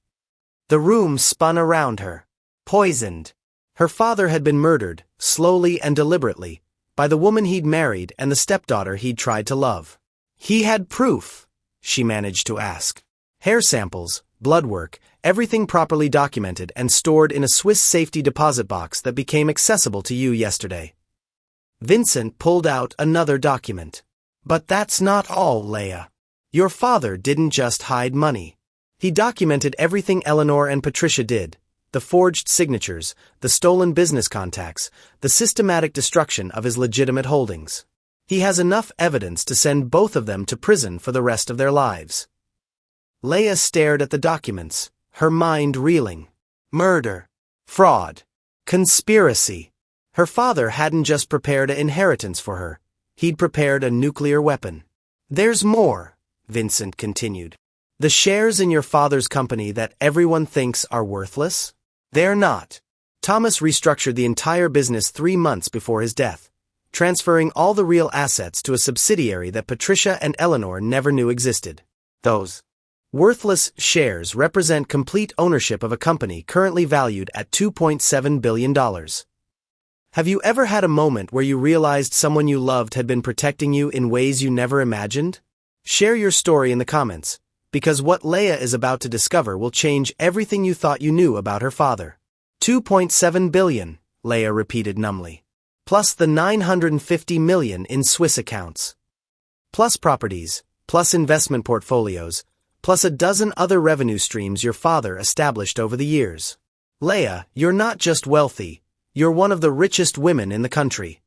The room spun around her. Poisoned. Her father had been murdered, slowly and deliberately, by the woman he'd married and the stepdaughter he'd tried to love. "He had proof?" she managed to ask. "Hair samples, blood work, everything properly documented and stored in a Swiss safety deposit box that became accessible to you yesterday." Vincent pulled out another document. "But that's not all, Leia. Your father didn't just hide money. He documented everything Eleanor and Patricia did. The forged signatures, the stolen business contacts, the systematic destruction of his legitimate holdings. He has enough evidence to send both of them to prison for the rest of their lives." Leia stared at the documents, her mind reeling. Murder. Fraud. Conspiracy. Her father hadn't just prepared an inheritance for her, he'd prepared a nuclear weapon. "There's more," Vincent continued. "The shares in your father's company that everyone thinks are worthless? They're not. Thomas restructured the entire business 3 months before his death, transferring all the real assets to a subsidiary that Patricia and Eleanor never knew existed. Those worthless shares represent complete ownership of a company currently valued at $2.7 billion. Have you ever had a moment where you realized someone you loved had been protecting you in ways you never imagined? Share your story in the comments, because what Leia is about to discover will change everything you thought you knew about her father. 2.7 billion, Leia repeated numbly. Plus the 950 million in Swiss accounts. Plus properties, plus investment portfolios, plus a dozen other revenue streams your father established over the years. Leia, you're not just wealthy, you're one of the richest women in the country.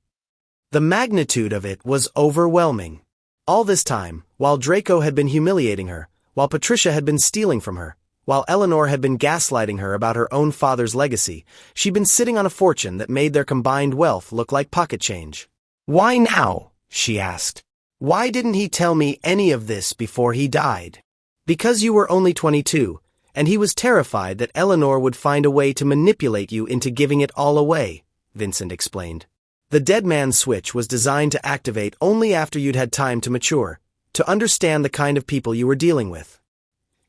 The magnitude of it was overwhelming. All this time, while Draco had been humiliating her, while Patricia had been stealing from her, while Eleanor had been gaslighting her about her own father's legacy, she'd been sitting on a fortune that made their combined wealth look like pocket change. "Why now?" she asked. "Why didn't he tell me any of this before he died?" "Because you were only 22, and he was terrified that Eleanor would find a way to manipulate you into giving it all away," Vincent explained. "The dead man's switch was designed to activate only after you'd had time to mature, to understand the kind of people you were dealing with.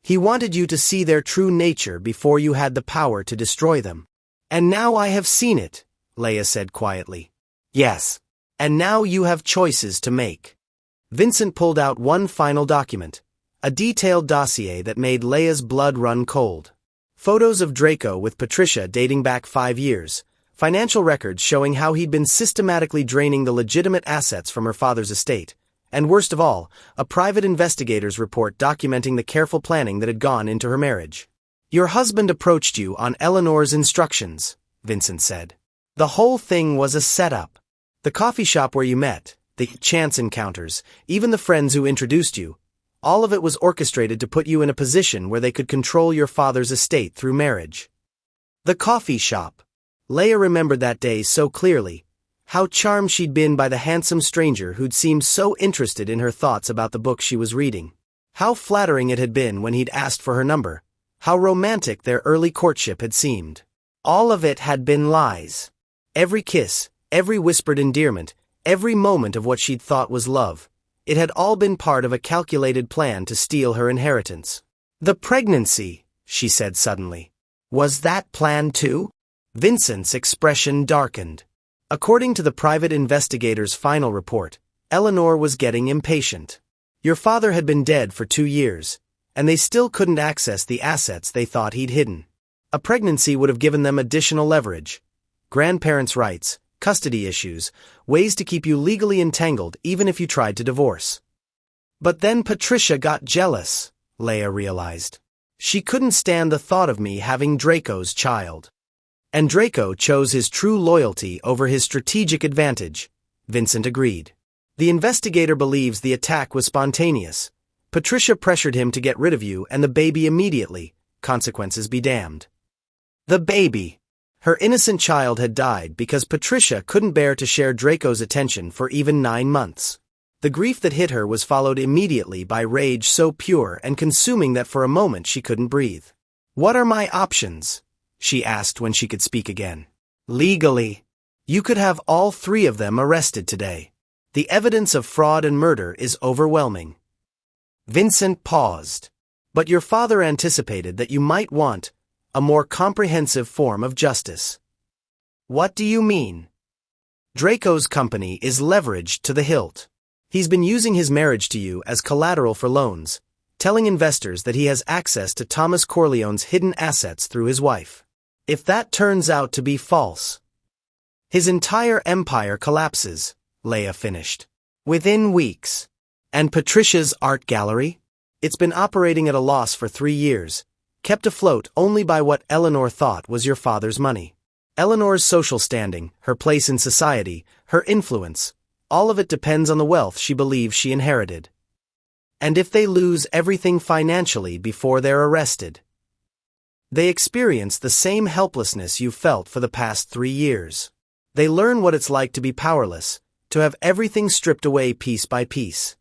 He wanted you to see their true nature before you had the power to destroy them. And now I have seen it," Leia said quietly. "Yes. And now you have choices to make." Vincent pulled out one final document, a detailed dossier that made Leia's blood run cold. Photos of Draco with Patricia dating back 5 years, financial records showing how he'd been systematically draining the legitimate assets from her father's estate, and worst of all, a private investigator's report documenting the careful planning that had gone into her marriage. "Your husband approached you on Eleanor's instructions," Vincent said. "The whole thing was a setup. The coffee shop where you met, the chance encounters, even the friends who introduced you, all of it was orchestrated to put you in a position where they could control your father's estate through marriage." The coffee shop. Leia remembered that day so clearly. How charmed she'd been by the handsome stranger who'd seemed so interested in her thoughts about the book she was reading. How flattering it had been when he'd asked for her number. How romantic their early courtship had seemed. All of it had been lies. Every kiss, every whispered endearment, every moment of what she'd thought was love. It had all been part of a calculated plan to steal her inheritance. "The pregnancy," she said suddenly. "Was that planned too?" Vincent's expression darkened. According to the private investigator's final report, Eleanor was getting impatient. Your father had been dead for 2 years, and they still couldn't access the assets they thought he'd hidden. A pregnancy would have given them additional leverage. Grandparents' rights, custody issues, ways to keep you legally entangled even if you tried to divorce. But then Patricia got jealous, Leia realized. She couldn't stand the thought of me having Draco's child. And Draco chose his true loyalty over his strategic advantage, Vincent agreed. The investigator believes the attack was spontaneous. Patricia pressured him to get rid of you and the baby immediately, consequences be damned. The baby. Her innocent child had died because Patricia couldn't bear to share Draco's attention for even 9 months. The grief that hit her was followed immediately by rage so pure and consuming that for a moment she couldn't breathe. "What are my options?" she asked when she could speak again. "Legally, you could have all 3 of them arrested today. The evidence of fraud and murder is overwhelming." Vincent paused. "But your father anticipated that you might want a more comprehensive form of justice." "What do you mean?" "Draco's company is leveraged to the hilt. He's been using his marriage to you as collateral for loans, telling investors that he has access to Thomas Corleone's hidden assets through his wife. If that turns out to be false, his entire empire collapses," Leia finished. "Within weeks. And Patricia's art gallery? It's been operating at a loss for 3 years, kept afloat only by what Eleanor thought was your father's money. Eleanor's social standing, her place in society, her influence, all of it depends on the wealth she believes she inherited. And if they lose everything financially before they're arrested, they experience the same helplessness you've felt for the past 3 years. They learn what it's like to be powerless, to have everything stripped away piece by piece."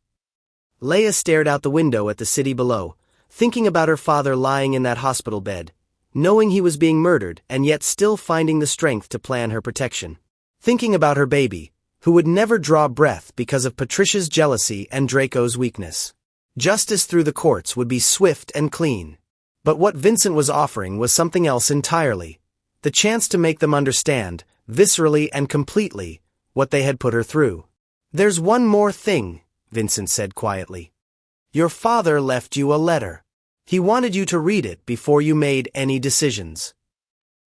Leia stared out the window at the city below, thinking about her father lying in that hospital bed, knowing he was being murdered and yet still finding the strength to plan her protection. Thinking about her baby, who would never draw breath because of Patricia's jealousy and Draco's weakness. Justice through the courts would be swift and clean. But what Vincent was offering was something else entirely. The chance to make them understand, viscerally and completely, what they had put her through. "There's one more thing," Vincent said quietly. "Your father left you a letter." He wanted you to read it before you made any decisions.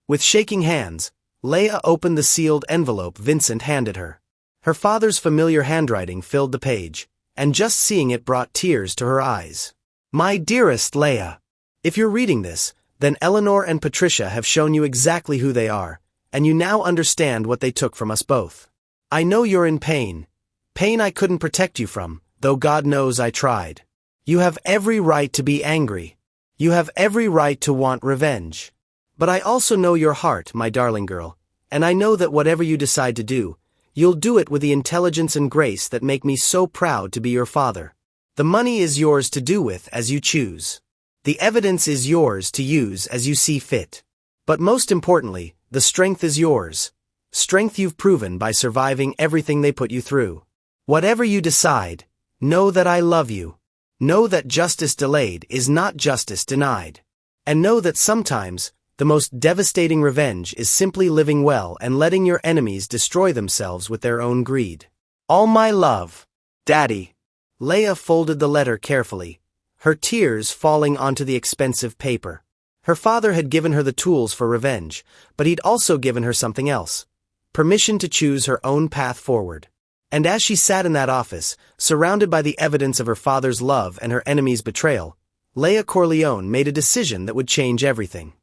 With shaking hands, Leia opened the sealed envelope Vincent handed her. Her father's familiar handwriting filled the page, and just seeing it brought tears to her eyes. My dearest Leia, if you're reading this, then Eleanor and Patricia have shown you exactly who they are, and you now understand what they took from us both. I know you're in pain. Pain I couldn't protect you from, though God knows I tried. You have every right to be angry. You have every right to want revenge. But I also know your heart, my darling girl, and I know that whatever you decide to do, you'll do it with the intelligence and grace that make me so proud to be your father. The money is yours to do with as you choose. The evidence is yours to use as you see fit. But most importantly, the strength is yours. Strength you've proven by surviving everything they put you through. Whatever you decide, know that I love you. Know that justice delayed is not justice denied. And know that sometimes, the most devastating revenge is simply living well and letting your enemies destroy themselves with their own greed. All my love, Daddy. Leia folded the letter carefully, her tears falling onto the expensive paper. Her father had given her the tools for revenge, but he'd also given her something else. Permission to choose her own path forward. And as she sat in that office, surrounded by the evidence of her father's love and her enemy's betrayal, Leia Corleone made a decision that would change everything.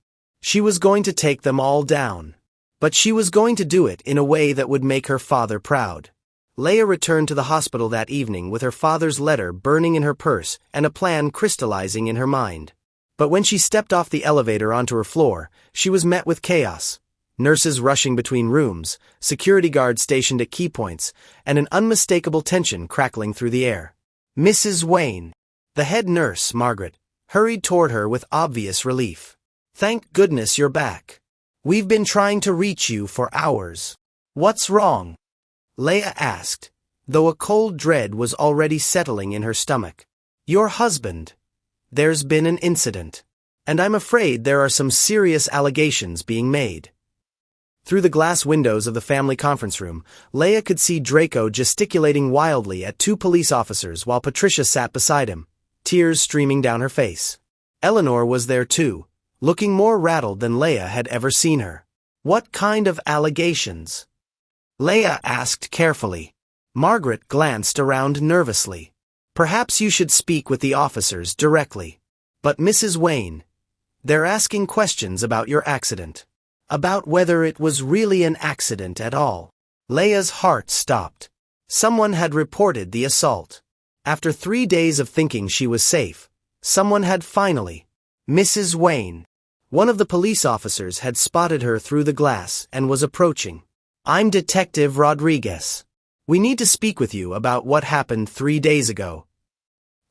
She was going to take them all down. But she was going to do it in a way that would make her father proud. Leia returned to the hospital that evening with her father's letter burning in her purse and a plan crystallizing in her mind. But when she stepped off the elevator onto her floor, she was met with chaos. Nurses rushing between rooms, security guards stationed at key points, and an unmistakable tension crackling through the air. Mrs. Wayne, the head nurse, Margaret, hurried toward her with obvious relief. Thank goodness you're back. We've been trying to reach you for hours. What's wrong? Leia asked, though a cold dread was already settling in her stomach. Your husband. There's been an incident. And I'm afraid there are some serious allegations being made. Through the glass windows of the family conference room, Leia could see Draco gesticulating wildly at two police officers while Patricia sat beside him, tears streaming down her face. Eleanor was there too, looking more rattled than Leia had ever seen her. What kind of allegations? Leia asked carefully. Margaret glanced around nervously. Perhaps you should speak with the officers directly. But Mrs. Wayne, they're asking questions about your accident. About whether it was really an accident at all. Leia's heart stopped. Someone had reported the assault. After 3 days of thinking she was safe, someone had finally. Mrs. Wayne. One of the police officers had spotted her through the glass and was approaching. I'm Detective Rodriguez. We need to speak with you about what happened 3 days ago.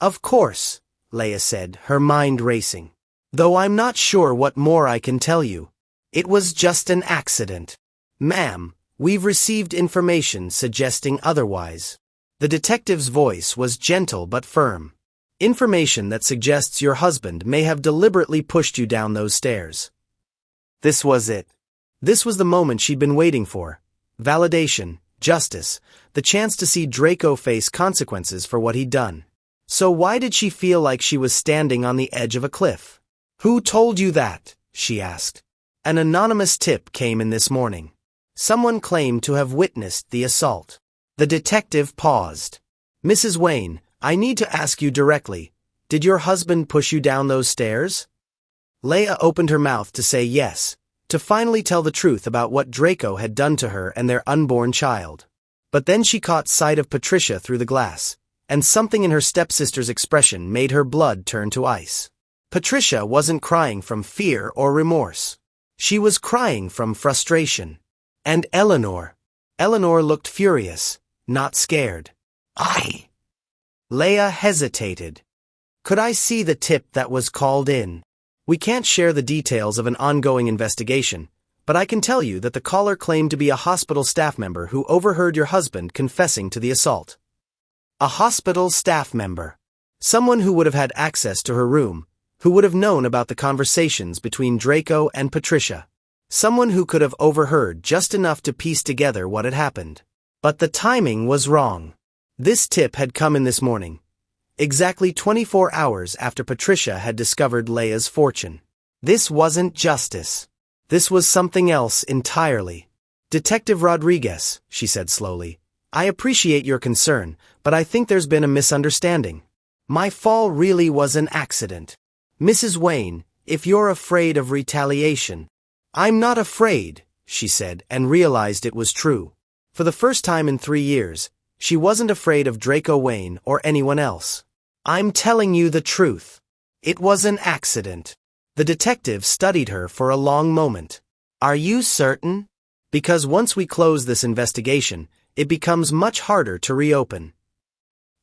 Of course, Leia said, her mind racing. Though I'm not sure what more I can tell you. It was just an accident. Ma'am, we've received information suggesting otherwise. The detective's voice was gentle but firm. Information that suggests your husband may have deliberately pushed you down those stairs. This was it. This was the moment she'd been waiting for. Validation, justice, the chance to see Draco face consequences for what he'd done. So why did she feel like she was standing on the edge of a cliff? Who told you that? She asked. An anonymous tip came in this morning. Someone claimed to have witnessed the assault. The detective paused. Mrs. Wayne, I need to ask you directly. Did your husband push you down those stairs? Leia opened her mouth to say yes, to finally tell the truth about what Draco had done to her and their unborn child. But then she caught sight of Patricia through the glass, and something in her stepsister's expression made her blood turn to ice. Patricia wasn't crying from fear or remorse. She was crying from frustration. And Eleanor. Eleanor looked furious, not scared. Leia hesitated. Could I see the tip that was called in? We can't share the details of an ongoing investigation, but I can tell you that the caller claimed to be a hospital staff member who overheard your husband confessing to the assault. A hospital staff member. Someone who would have had access to her room, who would have known about the conversations between Draco and Patricia. Someone who could have overheard just enough to piece together what had happened. But the timing was wrong. This tip had come in this morning. exactly 24 hours after Patricia had discovered Leia's fortune. This wasn't justice. This was something else entirely. Detective Rodriguez, she said slowly, I appreciate your concern, but I think there's been a misunderstanding. My fall really was an accident. Mrs. Wayne, if you're afraid of retaliation. I'm not afraid, she said, and realized it was true. For the first time in 3 years, she wasn't afraid of Draco Wayne or anyone else. I'm telling you the truth. It was an accident. The detective studied her for a long moment. Are you certain? Because once we close this investigation, it becomes much harder to reopen.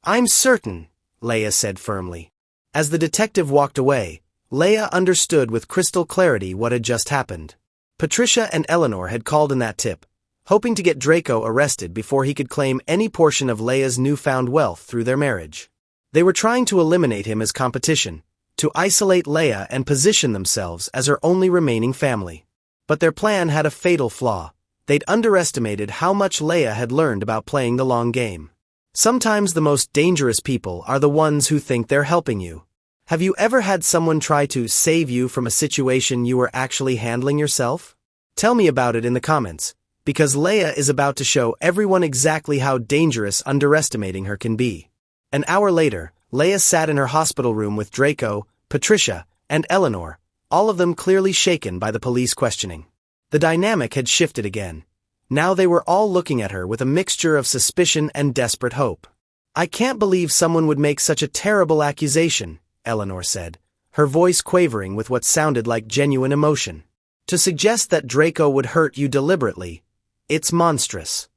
I'm certain, Leia said firmly. As the detective walked away, Leia understood with crystal clarity what had just happened. Patricia and Eleanor had called in that tip, hoping to get Draco arrested before he could claim any portion of Leia's newfound wealth through their marriage. They were trying to eliminate him as competition, to isolate Leia and position themselves as her only remaining family. But their plan had a fatal flaw. They'd underestimated how much Leia had learned about playing the long game. Sometimes the most dangerous people are the ones who think they're helping you. Have you ever had someone try to save you from a situation you were actually handling yourself? Tell me about it in the comments, because Leia is about to show everyone exactly how dangerous underestimating her can be. An hour later, Leia sat in her hospital room with Draco, Patricia, and Eleanor, all of them clearly shaken by the police questioning. The dynamic had shifted again. Now they were all looking at her with a mixture of suspicion and desperate hope. I can't believe someone would make such a terrible accusation, Eleanor said, her voice quavering with what sounded like genuine emotion. To suggest that Draco would hurt you deliberately, it's monstrous.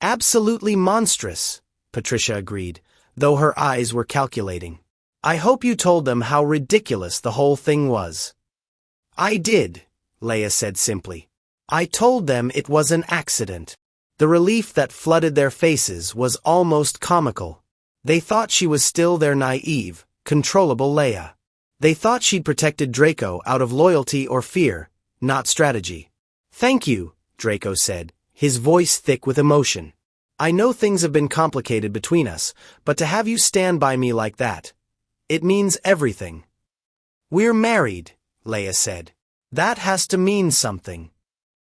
Absolutely monstrous, Patricia agreed, though her eyes were calculating. I hope you told them how ridiculous the whole thing was. I did, Leia said simply. I told them it was an accident. The relief that flooded their faces was almost comical. They thought she was still their naive, controllable Leia. They thought she'd protected Draco out of loyalty or fear, not strategy. Thank you, Draco said, his voice thick with emotion. I know things have been complicated between us, but to have you stand by me like that, it means everything. We're married, Leia said. That has to mean something.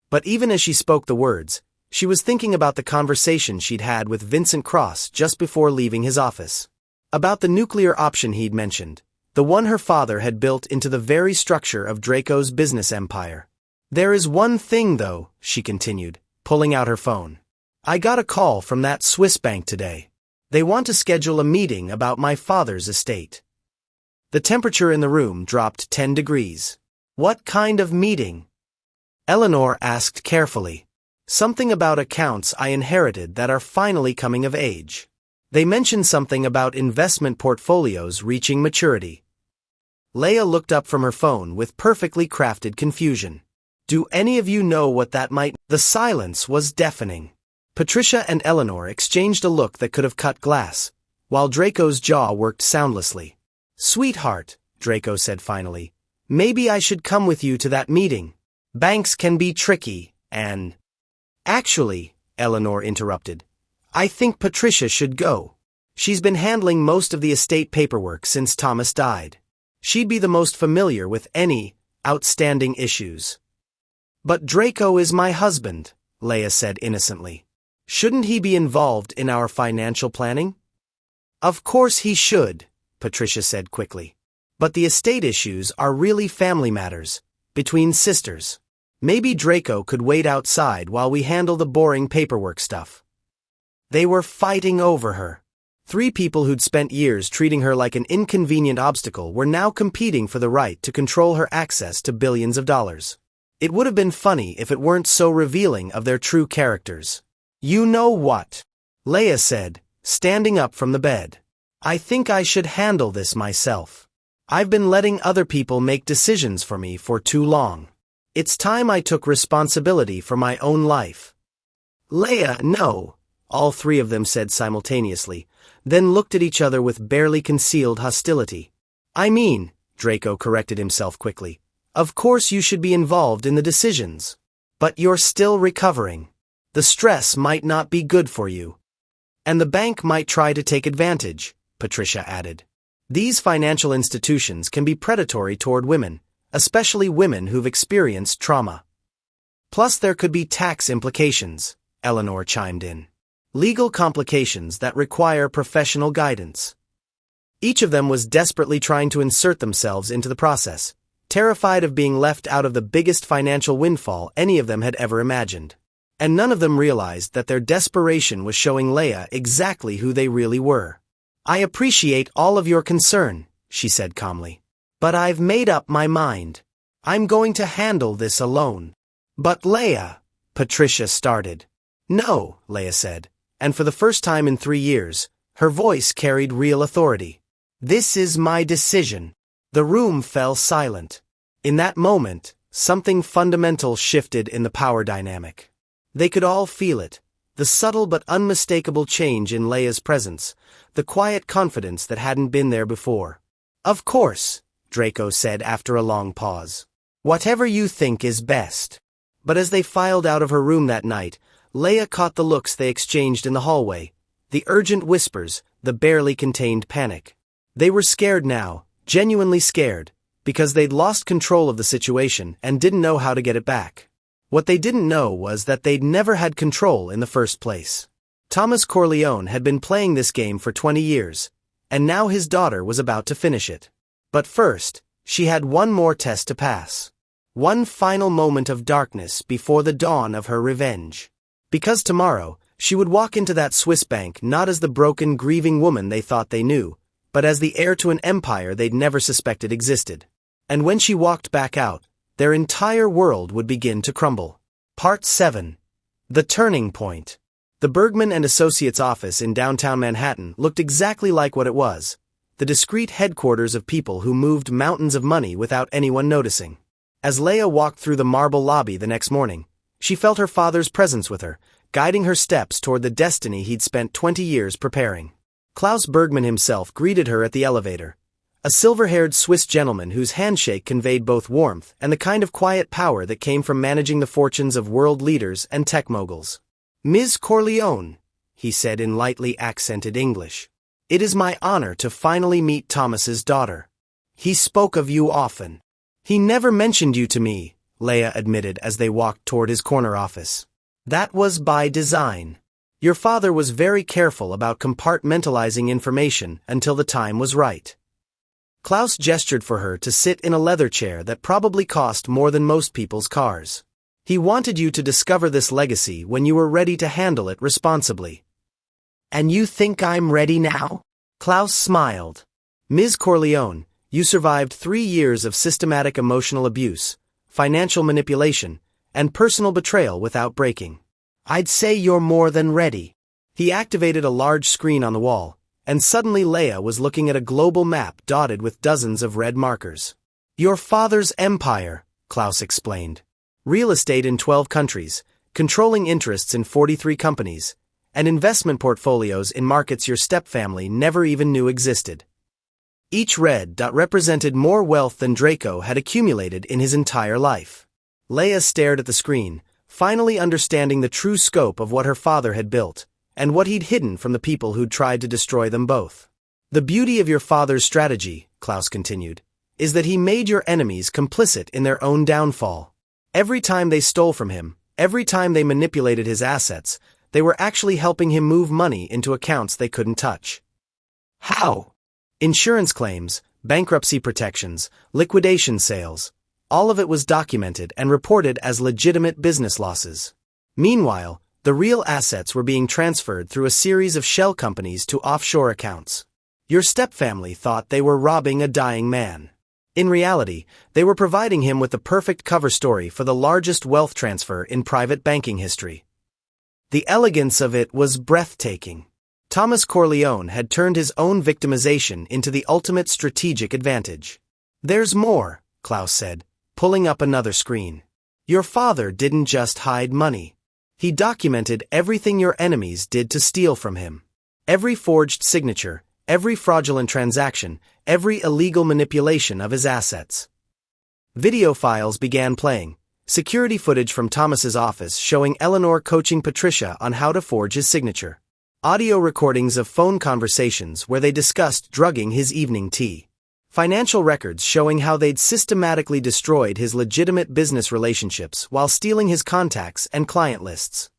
But even as she spoke the words, she was thinking about the conversation she'd had with Vincent Cross just before leaving his office. About the nuclear option he'd mentioned, the one her father had built into the very structure of Draco's business empire. There is one thing though, she continued, pulling out her phone. I got a call from that Swiss bank today. They want to schedule a meeting about my father's estate. The temperature in the room dropped 10 degrees. What kind of meeting? Eleanor asked carefully. Something about accounts I inherited that are finally coming of age. They mentioned something about investment portfolios reaching maturity. Leia looked up from her phone with perfectly crafted confusion. Do any of you know what that might? The silence was deafening. Patricia and Eleanor exchanged a look that could have cut glass, while Draco's jaw worked soundlessly. Sweetheart, Draco said finally, maybe I should come with you to that meeting. Banks can be tricky, and... Actually, Eleanor interrupted, I think Patricia should go. She's been handling most of the estate paperwork since Thomas died. She'd be the most familiar with any outstanding issues. But Draco is my husband, Leia said innocently. Shouldn't he be involved in our financial planning? Of course he should, Patricia said quickly. But the estate issues are really family matters, between sisters. Maybe Draco could wait outside while we handle the boring paperwork stuff. They were fighting over her. 3 people who'd spent years treating her like an inconvenient obstacle were now competing for the right to control her access to billions of dollars. It would have been funny if it weren't so revealing of their true characters. You know what? Leia said, standing up from the bed. I think I should handle this myself. I've been letting other people make decisions for me for too long. It's time I took responsibility for my own life. Leia, no, all 3 of them said simultaneously, then looked at each other with barely concealed hostility. I mean, Draco corrected himself quickly, of course you should be involved in the decisions. But you're still recovering. The stress might not be good for you. And the bank might try to take advantage, Patricia added. These financial institutions can be predatory toward women, especially women who've experienced trauma. Plus there could be tax implications, Eleanor chimed in. Legal complications that require professional guidance. Each of them was desperately trying to insert themselves into the process, terrified of being left out of the biggest financial windfall any of them had ever imagined. And none of them realized that their desperation was showing Leia exactly who they really were. I appreciate all of your concern, she said calmly. But I've made up my mind. I'm going to handle this alone. But Leia, Patricia started. No, Leia said, and for the first time in 3 years, her voice carried real authority. This is my decision. The room fell silent. In that moment, something fundamental shifted in the power dynamic. They could all feel it, the subtle but unmistakable change in Leia's presence, the quiet confidence that hadn't been there before. Of course, Draco said after a long pause. Whatever you think is best. But as they filed out of her room that night, Leia caught the looks they exchanged in the hallway, the urgent whispers, the barely contained panic. They were scared now, genuinely scared, because they'd lost control of the situation and didn't know how to get it back. What they didn't know was that they'd never had control in the first place. Thomas Corleone had been playing this game for 20 years, and now his daughter was about to finish it. But first, she had one more test to pass. One final moment of darkness before the dawn of her revenge. Because tomorrow, she would walk into that Swiss bank not as the broken, grieving woman they thought they knew, but as the heir to an empire they'd never suspected existed. And when she walked back out, their entire world would begin to crumble. Part 7. The Turning Point. The Bergman and Associates office in downtown Manhattan looked exactly like what it was, the discreet headquarters of people who moved mountains of money without anyone noticing. As Leia walked through the marble lobby the next morning, she felt her father's presence with her, guiding her steps toward the destiny he'd spent 20 years preparing. Klaus Bergman himself greeted her at the elevator, a silver-haired Swiss gentleman whose handshake conveyed both warmth and the kind of quiet power that came from managing the fortunes of world leaders and tech moguls. Ms. Corleone, he said in lightly accented English. It is my honor to finally meet Thomas's daughter. He spoke of you often. He never mentioned you to me, Leia admitted as they walked toward his corner office. That was by design. Your father was very careful about compartmentalizing information until the time was right. Klaus gestured for her to sit in a leather chair that probably cost more than most people's cars. He wanted you to discover this legacy when you were ready to handle it responsibly. And you think I'm ready now? Klaus smiled. Ms. Corleone, you survived 3 years of systematic emotional abuse, financial manipulation, and personal betrayal without breaking. I'd say you're more than ready. He activated a large screen on the wall, and suddenly Leia was looking at a global map dotted with dozens of red markers. Your father's empire, Klaus explained. Real estate in 12 countries, controlling interests in 43 companies, and investment portfolios in markets your stepfamily never even knew existed. Each red dot represented more wealth than Draco had accumulated in his entire life. Leia stared at the screen, finally understanding the true scope of what her father had built, and what he'd hidden from the people who'd tried to destroy them both. The beauty of your father's strategy, Klaus continued, is that he made your enemies complicit in their own downfall. Every time they stole from him, every time they manipulated his assets, they were actually helping him move money into accounts they couldn't touch. How? Insurance claims, bankruptcy protections, liquidation sales. All of it was documented and reported as legitimate business losses. Meanwhile, the real assets were being transferred through a series of shell companies to offshore accounts. Your stepfamily thought they were robbing a dying man. In reality, they were providing him with the perfect cover story for the largest wealth transfer in private banking history. The elegance of it was breathtaking. Thomas Corleone had turned his own victimization into the ultimate strategic advantage. There's more, Klaus said, pulling up another screen. Your father didn't just hide money. He documented everything your enemies did to steal from him. Every forged signature, every fraudulent transaction, every illegal manipulation of his assets. Video files began playing, security footage from Thomas's office showing Eleanor coaching Patricia on how to forge his signature. Audio recordings of phone conversations where they discussed drugging his evening tea. Financial records showing how they'd systematically destroyed his legitimate business relationships while stealing his contacts and client lists.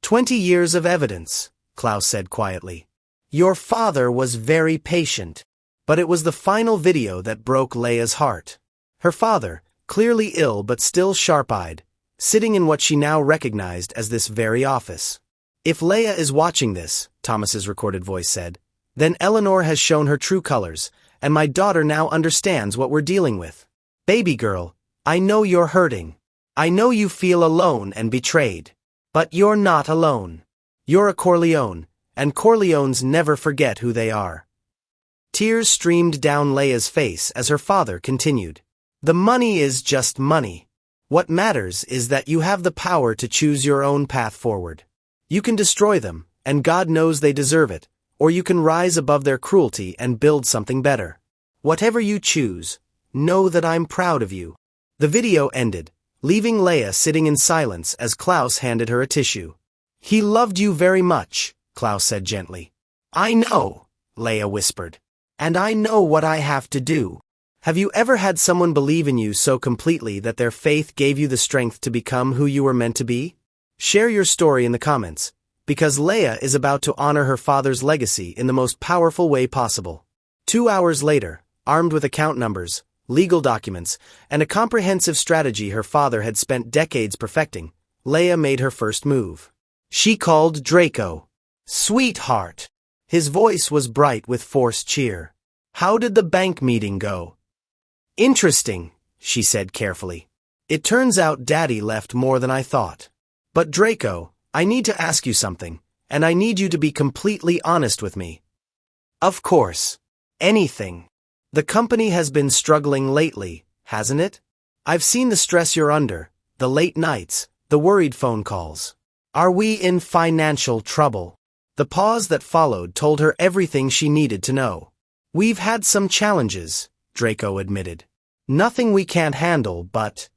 20 years of evidence, Klaus said quietly. Your father was very patient. But it was the final video that broke Leia's heart. Her father, clearly ill but still sharp-eyed, sitting in what she now recognized as this very office. If Leia is watching this, Thomas's recorded voice said, then Eleanor has shown her true colors, and my daughter now understands what we're dealing with. Baby girl, I know you're hurting. I know you feel alone and betrayed. But you're not alone. You're a Corleone, and Corleones never forget who they are. Tears streamed down Leia's face as her father continued. The money is just money. What matters is that you have the power to choose your own path forward. You can destroy them, and God knows they deserve it, or you can rise above their cruelty and build something better. Whatever you choose, know that I'm proud of you. The video ended, leaving Leia sitting in silence as Klaus handed her a tissue. He loved you very much, Klaus said gently. I know, Leia whispered. And I know what I have to do. Have you ever had someone believe in you so completely that their faith gave you the strength to become who you were meant to be? Share your story in the comments, because Leia is about to honor her father's legacy in the most powerful way possible. 2 hours later, armed with account numbers, legal documents, and a comprehensive strategy her father had spent decades perfecting, Leia made her first move. She called Draco. Sweetheart. His voice was bright with forced cheer. How did the bank meeting go? Interesting, she said carefully. It turns out Daddy left more than I thought. But Draco, I need to ask you something, and I need you to be completely honest with me. Of course. Anything. The company has been struggling lately, hasn't it? I've seen the stress you're under, the late nights, the worried phone calls. Are we in financial trouble? The pause that followed told her everything she needed to know. We've had some challenges, Draco admitted. Nothing we can't handle, but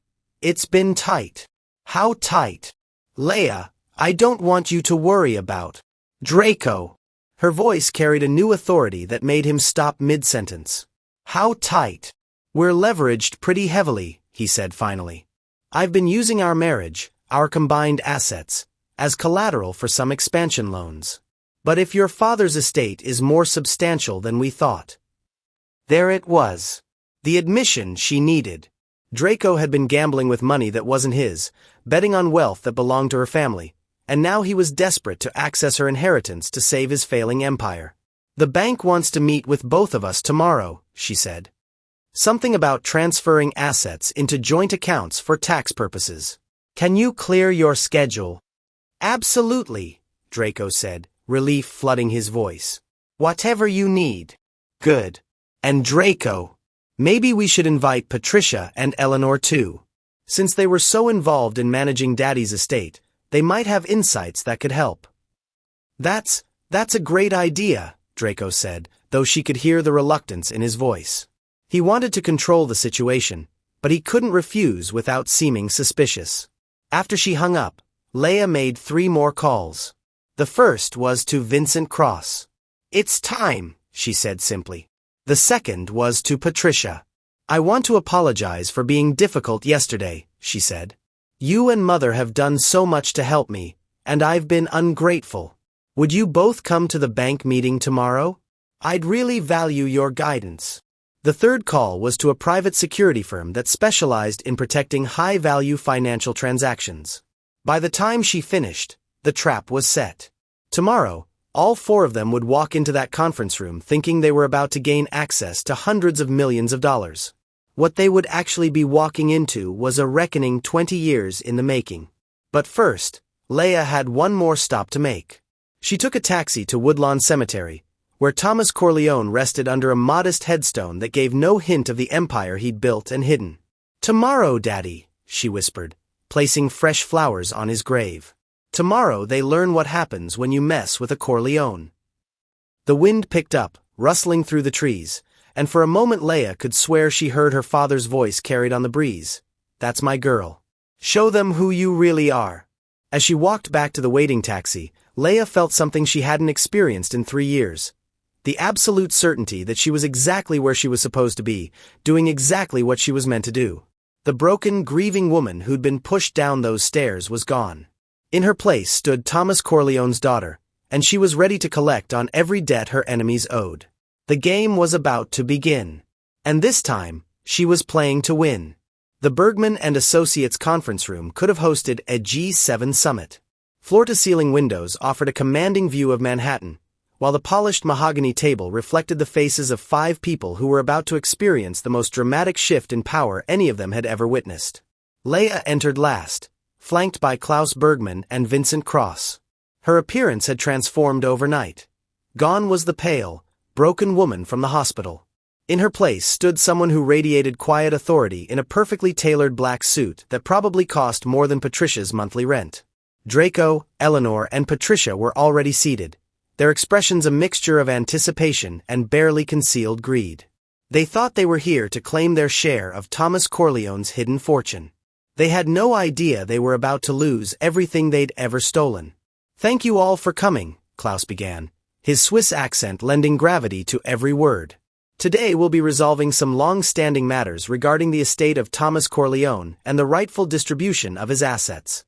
it's been tight. How tight? Leia, I don't want you to worry about Draco. Her voice carried a new authority that made him stop mid-sentence. How tight? We're leveraged pretty heavily, he said finally. I've been using our marriage, our combined assets, as collateral for some expansion loans. But if your father's estate is more substantial than we thought. There it was. The admission she needed. Draco had been gambling with money that wasn't his, betting on wealth that belonged to her family, and now he was desperate to access her inheritance to save his failing empire. The bank wants to meet with both of us tomorrow, she said. Something about transferring assets into joint accounts for tax purposes. Can you clear your schedule? Absolutely, Draco said, relief flooding his voice. Whatever you need. Good. And Draco, maybe we should invite Patricia and Eleanor too. Since they were so involved in managing Daddy's estate, they might have insights that could help. That's a great idea, Draco said, though she could hear the reluctance in his voice. He wanted to control the situation, but he couldn't refuse without seeming suspicious. After she hung up, Leia made 3 more calls. The first was to Vincent Cross. It's time, she said simply. The second was to Patricia. I want to apologize for being difficult yesterday, she said. You and Mother have done so much to help me, and I've been ungrateful. Would you both come to the bank meeting tomorrow? I'd really value your guidance. The third call was to a private security firm that specialized in protecting high-value financial transactions. By the time she finished, the trap was set. Tomorrow, all 4 of them would walk into that conference room thinking they were about to gain access to hundreds of millions of dollars. What they would actually be walking into was a reckoning 20 years in the making. But first, Leia had one more stop to make. She took a taxi to Woodlawn Cemetery, where Thomas Corleone rested under a modest headstone that gave no hint of the empire he'd built and hidden. Tomorrow, Daddy, she whispered, placing fresh flowers on his grave. Tomorrow they learn what happens when you mess with a Corleone. The wind picked up, rustling through the trees, and for a moment Leia could swear she heard her father's voice carried on the breeze. That's my girl. Show them who you really are. As she walked back to the waiting taxi, Leia felt something she hadn't experienced in 3 years. The absolute certainty that she was exactly where she was supposed to be, doing exactly what she was meant to do. The broken, grieving woman who'd been pushed down those stairs was gone. In her place stood Thomas Corleone's daughter, and she was ready to collect on every debt her enemies owed. The game was about to begin. And this time, she was playing to win. The Bergman and Associates conference room could have hosted a G7 summit. Floor-to-ceiling windows offered a commanding view of Manhattan, while the polished mahogany table reflected the faces of 5 people who were about to experience the most dramatic shift in power any of them had ever witnessed. Leia entered last, flanked by Klaus Bergman and Vincent Cross. Her appearance had transformed overnight. Gone was the pale, broken woman from the hospital. In her place stood someone who radiated quiet authority in a perfectly tailored black suit that probably cost more than Patricia's monthly rent. Draco, Eleanor, and Patricia were already seated, their expressions a mixture of anticipation and barely concealed greed. They thought they were here to claim their share of Thomas Corleone's hidden fortune. They had no idea they were about to lose everything they'd ever stolen. "Thank you all for coming," Klaus began, his Swiss accent lending gravity to every word. "Today we'll be resolving some long-standing matters regarding the estate of Thomas Corleone and the rightful distribution of his assets."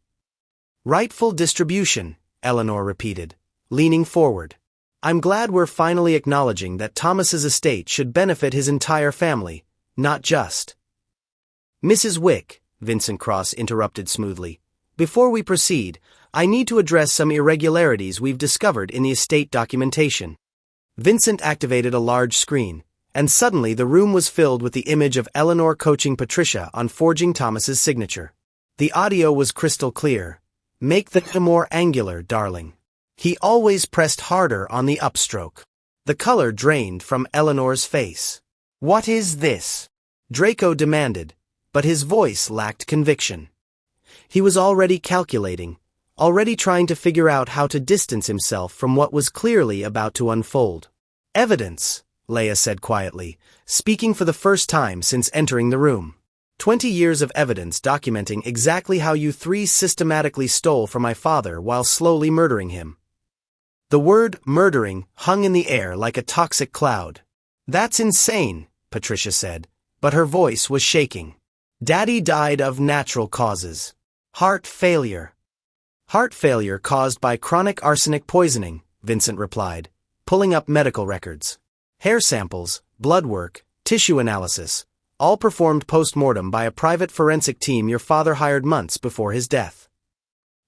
"Rightful distribution," Eleanor repeated, leaning forward. "I'm glad we're finally acknowledging that Thomas's estate should benefit his entire family, not just—" "Mrs. Wick," Vincent Cross interrupted smoothly, "before we proceed, I need to address some irregularities we've discovered in the estate documentation." Vincent activated a large screen, and suddenly the room was filled with the image of Eleanor coaching Patricia on forging Thomas's signature. The audio was crystal clear. "Make the more angular, darling." He always pressed harder on the upstroke. The color drained from Eleanor's face. "What is this?" Draco demanded, but his voice lacked conviction. He was already calculating, already trying to figure out how to distance himself from what was clearly about to unfold. "Evidence," Leia said quietly, speaking for the first time since entering the room. 20 years of evidence documenting exactly how you 3 systematically stole from my father while slowly murdering him." The word murdering hung in the air like a toxic cloud. "That's insane," Patricia said, but her voice was shaking. "Daddy died of natural causes. Heart failure." "Heart failure caused by chronic arsenic poisoning," Vincent replied, pulling up medical records. "Hair samples, blood work, tissue analysis, all performed post-mortem by a private forensic team your father hired months before his death."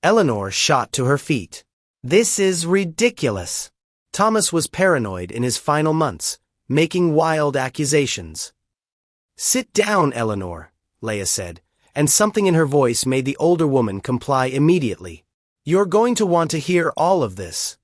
Eleanor shot to her feet. "This is ridiculous." Thomas was paranoid in his final months, making wild accusations. "Sit down, Eleanor," Leia said, and something in her voice made the older woman comply immediately. "You're going to want to hear all of this."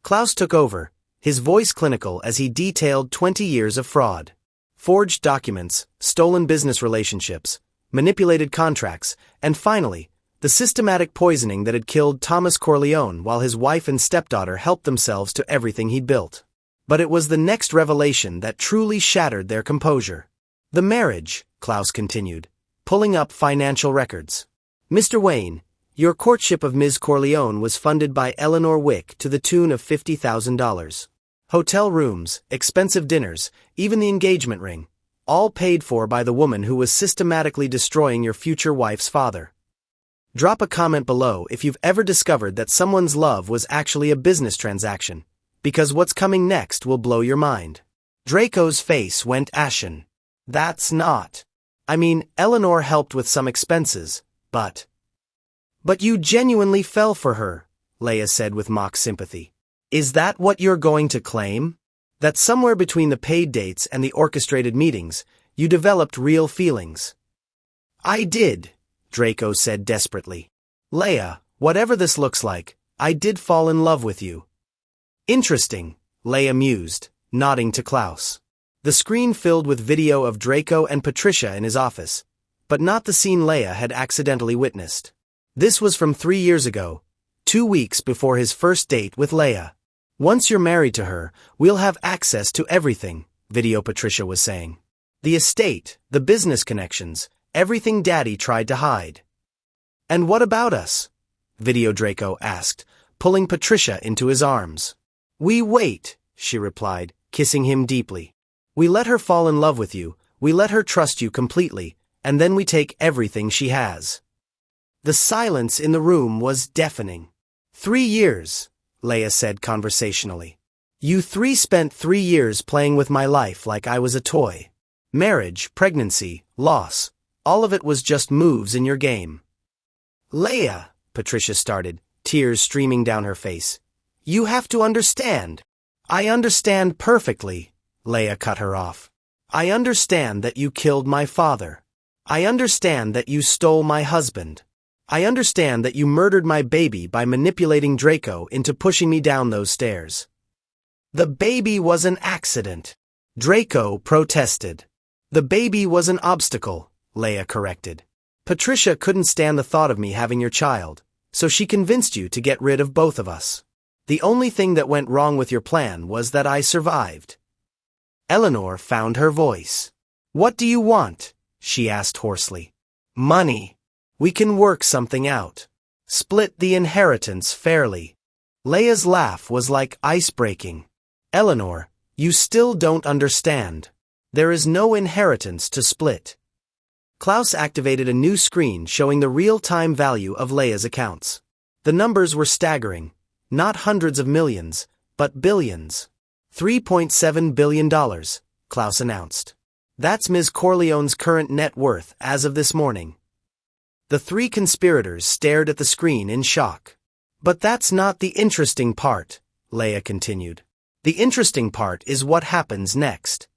Klaus took over, his voice clinical as he detailed 20 years of fraud. Forged documents, stolen business relationships, manipulated contracts, and finally, the systematic poisoning that had killed Thomas Corleone while his wife and stepdaughter helped themselves to everything he'd built. But it was the next revelation that truly shattered their composure. "The marriage," Klaus continued, pulling up financial records. "Mr. Wayne, your courtship of Ms. Corleone was funded by Eleanor Wick to the tune of $50,000. Hotel rooms, expensive dinners, even the engagement ring, all paid for by the woman who was systematically destroying your future wife's father. Drop a comment below if you've ever discovered that someone's love was actually a business transaction, because what's coming next will blow your mind." Draco's face went ashen. "That's not. I mean, Eleanor helped with some expenses, but—" "But you genuinely fell for her," Leia said with mock sympathy. "Is that what you're going to claim? That somewhere between the paid dates and the orchestrated meetings, you developed real feelings?" "I did," Draco said desperately. "Leia, whatever this looks like, I did fall in love with you." "Interesting," Leia mused, nodding to Klaus. The screen filled with video of Draco and Patricia in his office, but not the scene Leia had accidentally witnessed. This was from 3 years ago, 2 weeks before his first date with Leia. "Once you're married to her, we'll have access to everything," video Patricia was saying. "The estate, the business connections, everything Daddy tried to hide." "And what about us?" video Draco asked, pulling Patricia into his arms. "We wait," she replied, kissing him deeply. "We let her fall in love with you, we let her trust you completely, and then we take everything she has." The silence in the room was deafening. 3 years, Leia said conversationally. "You three spent 3 years playing with my life like I was a toy. Marriage, pregnancy, loss, all of it was just moves in your game." "Leia," Patricia started, tears streaming down her face. "You have to understand." "I understand perfectly," Leia cut her off. "I understand that you killed my father. I understand that you stole my husband. I understand that you murdered my baby by manipulating Draco into pushing me down those stairs." "The baby was an accident," Draco protested. "The baby was an obstacle," Leia corrected. "Patricia couldn't stand the thought of me having your child, so she convinced you to get rid of both of us. The only thing that went wrong with your plan was that I survived." Eleanor found her voice. "What do you want?" she asked hoarsely. "Money. We can work something out. Split the inheritance fairly." Leia's laugh was like ice breaking. "Eleanor, you still don't understand. There is no inheritance to split." Klaus activated a new screen showing the real-time value of Leia's accounts. The numbers were staggering. Not hundreds of millions, but billions. $3.7 billion, Klaus announced. "That's Ms. Corleone's current net worth as of this morning." The three conspirators stared at the screen in shock. "But that's not the interesting part," Leia continued. "The interesting part is what happens next."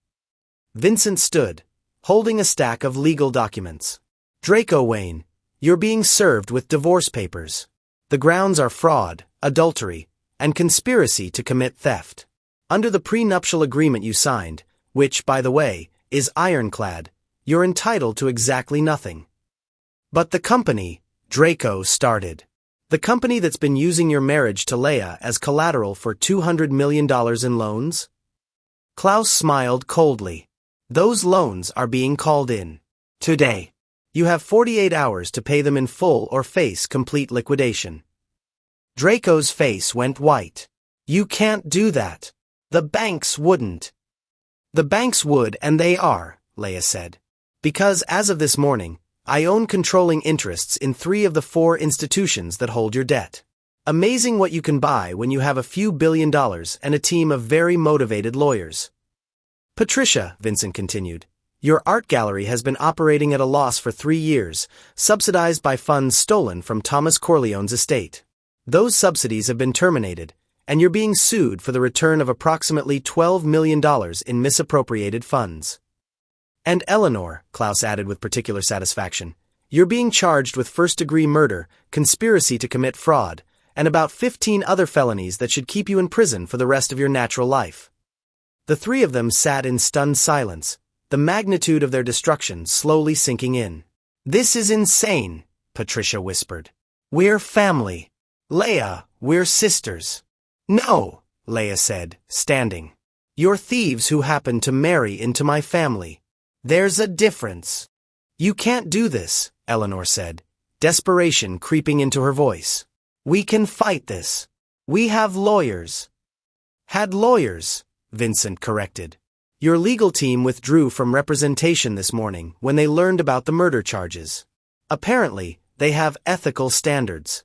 Vincent stood, holding a stack of legal documents. "Draco Wayne, you're being served with divorce papers. The grounds are fraud, adultery, and conspiracy to commit theft. Under the prenuptial agreement you signed, which, by the way, is ironclad, you're entitled to exactly nothing." "But the company," Draco started. "The company that's been using your marriage to Leia as collateral for $200 million in loans?" Klaus smiled coldly. "Those loans are being called in. Today. You have 48 hours to pay them in full or face complete liquidation." Draco's face went white. "You can't do that. The banks wouldn't." "The banks would, and they are," Leia said. "Because as of this morning, I own controlling interests in 3 of the 4 institutions that hold your debt. Amazing what you can buy when you have a few $1 billion and a team of very motivated lawyers." "Patricia," Vincent continued, "your art gallery has been operating at a loss for 3 years, subsidized by funds stolen from Thomas Corleone's estate. Those subsidies have been terminated, and you're being sued for the return of approximately $12 million in misappropriated funds." "And Eleanor," Klaus added with particular satisfaction, "you're being charged with first-degree murder, conspiracy to commit fraud, and about 15 other felonies that should keep you in prison for the rest of your natural life." The 3 of them sat in stunned silence, the magnitude of their destruction slowly sinking in. "This is insane," Patricia whispered. "We're family. Leia, we're sisters." "No," Leia said, standing. "You're thieves who happen to marry into my family. There's a difference." "You can't do this," Eleanor said, desperation creeping into her voice. "We can fight this. We have lawyers." "Had lawyers," Vincent corrected. "Your legal team withdrew from representation this morning when they learned about the murder charges. Apparently, they have ethical standards."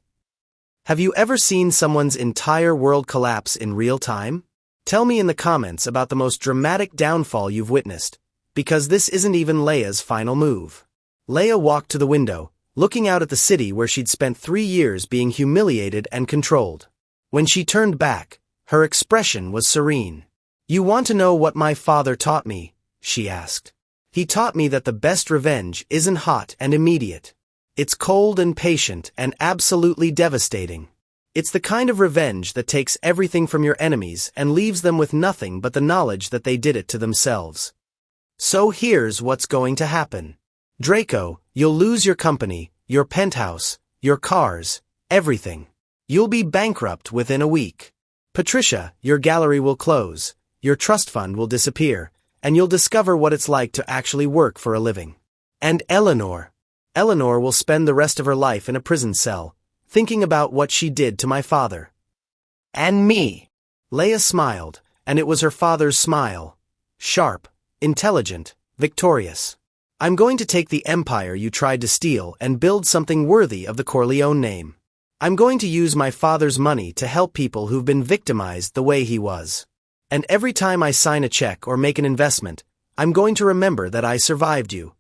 Have you ever seen someone's entire world collapse in real time? Tell me in the comments about the most dramatic downfall you've witnessed, because this isn't even Leia's final move. Leia walked to the window, looking out at the city where she'd spent 3 years being humiliated and controlled. When she turned back, her expression was serene. "You want to know what my father taught me?" she asked. "He taught me that the best revenge isn't hot and immediate. It's cold and patient and absolutely devastating. It's the kind of revenge that takes everything from your enemies and leaves them with nothing but the knowledge that they did it to themselves. So here's what's going to happen. Draco, you'll lose your company, your penthouse, your cars, everything. You'll be bankrupt within a week. Patricia, your gallery will close, your trust fund will disappear, and you'll discover what it's like to actually work for a living. And Eleanor will spend the rest of her life in a prison cell, thinking about what she did to my father. And me. Leia smiled, and it was her father's smile. Sharp, intelligent, victorious. I'm going to take the empire you tried to steal and build something worthy of the Corleone name. I'm going to use my father's money to help people who've been victimized the way he was. And every time I sign a check or make an investment, I'm going to remember that I survived you.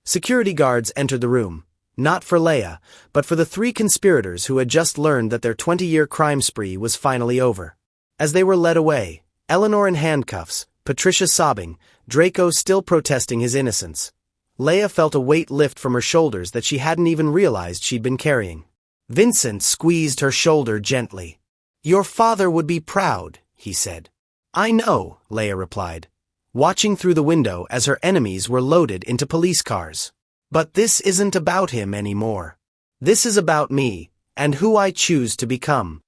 Security guards entered the room, not for Leia, but for the 3 conspirators who had just learned that their 20-year crime spree was finally over. As they were led away, Eleanor in handcuffs, Patricia sobbing, Draco still protesting his innocence. Leia felt a weight lift from her shoulders that she hadn't even realized she'd been carrying. Vincent squeezed her shoulder gently. Your father would be proud, he said. I know, Leia replied, watching through the window as her enemies were loaded into police cars. But this isn't about him anymore. This is about me, and who I choose to become.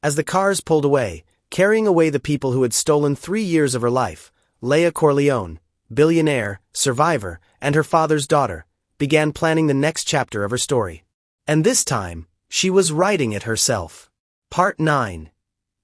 As the cars pulled away, carrying away the people who had stolen 3 years of her life, Leia Corleone, billionaire, survivor, and her father's daughter, began planning the next chapter of her story. And this time, she was writing it herself. Part 9.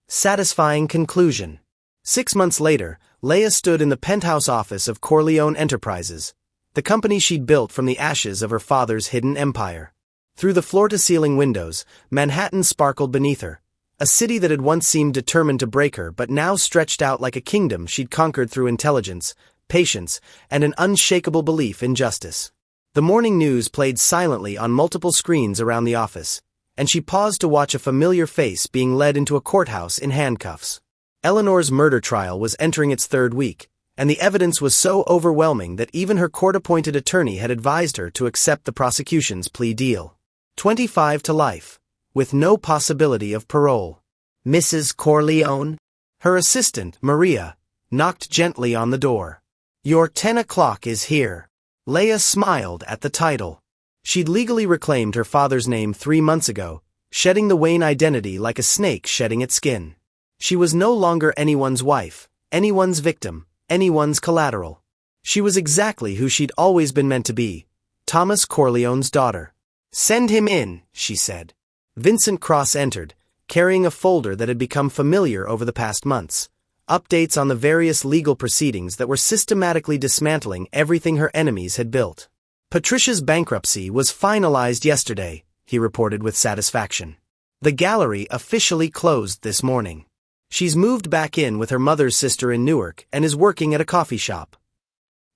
Satisfying conclusion. 6 months later, Leia stood in the penthouse office of Corleone Enterprises, the company she'd built from the ashes of her father's hidden empire. Through the floor-to-ceiling windows, Manhattan sparkled beneath her, a city that had once seemed determined to break her but now stretched out like a kingdom she'd conquered through intelligence, patience, and an unshakable belief in justice. The morning news played silently on multiple screens around the office, and she paused to watch a familiar face being led into a courthouse in handcuffs. Eleanor's murder trial was entering its 3rd week, and the evidence was so overwhelming that even her court-appointed attorney had advised her to accept the prosecution's plea deal. 25 to life, with no possibility of parole. Mrs. Corleone? Her assistant, Maria, knocked gently on the door. Your 10 o'clock is here. Leia smiled at the title. She'd legally reclaimed her father's name 3 months ago, shedding the Wayne identity like a snake shedding its skin. She was no longer anyone's wife, anyone's victim, anyone's collateral. She was exactly who she'd always been meant to be, Thomas Corleone's daughter. Send him in, she said. Vincent Cross entered, carrying a folder that had become familiar over the past months. Updates on the various legal proceedings that were systematically dismantling everything her enemies had built. Patricia's bankruptcy was finalized yesterday, he reported with satisfaction. The gallery officially closed this morning. She's moved back in with her mother's sister in Newark and is working at a coffee shop.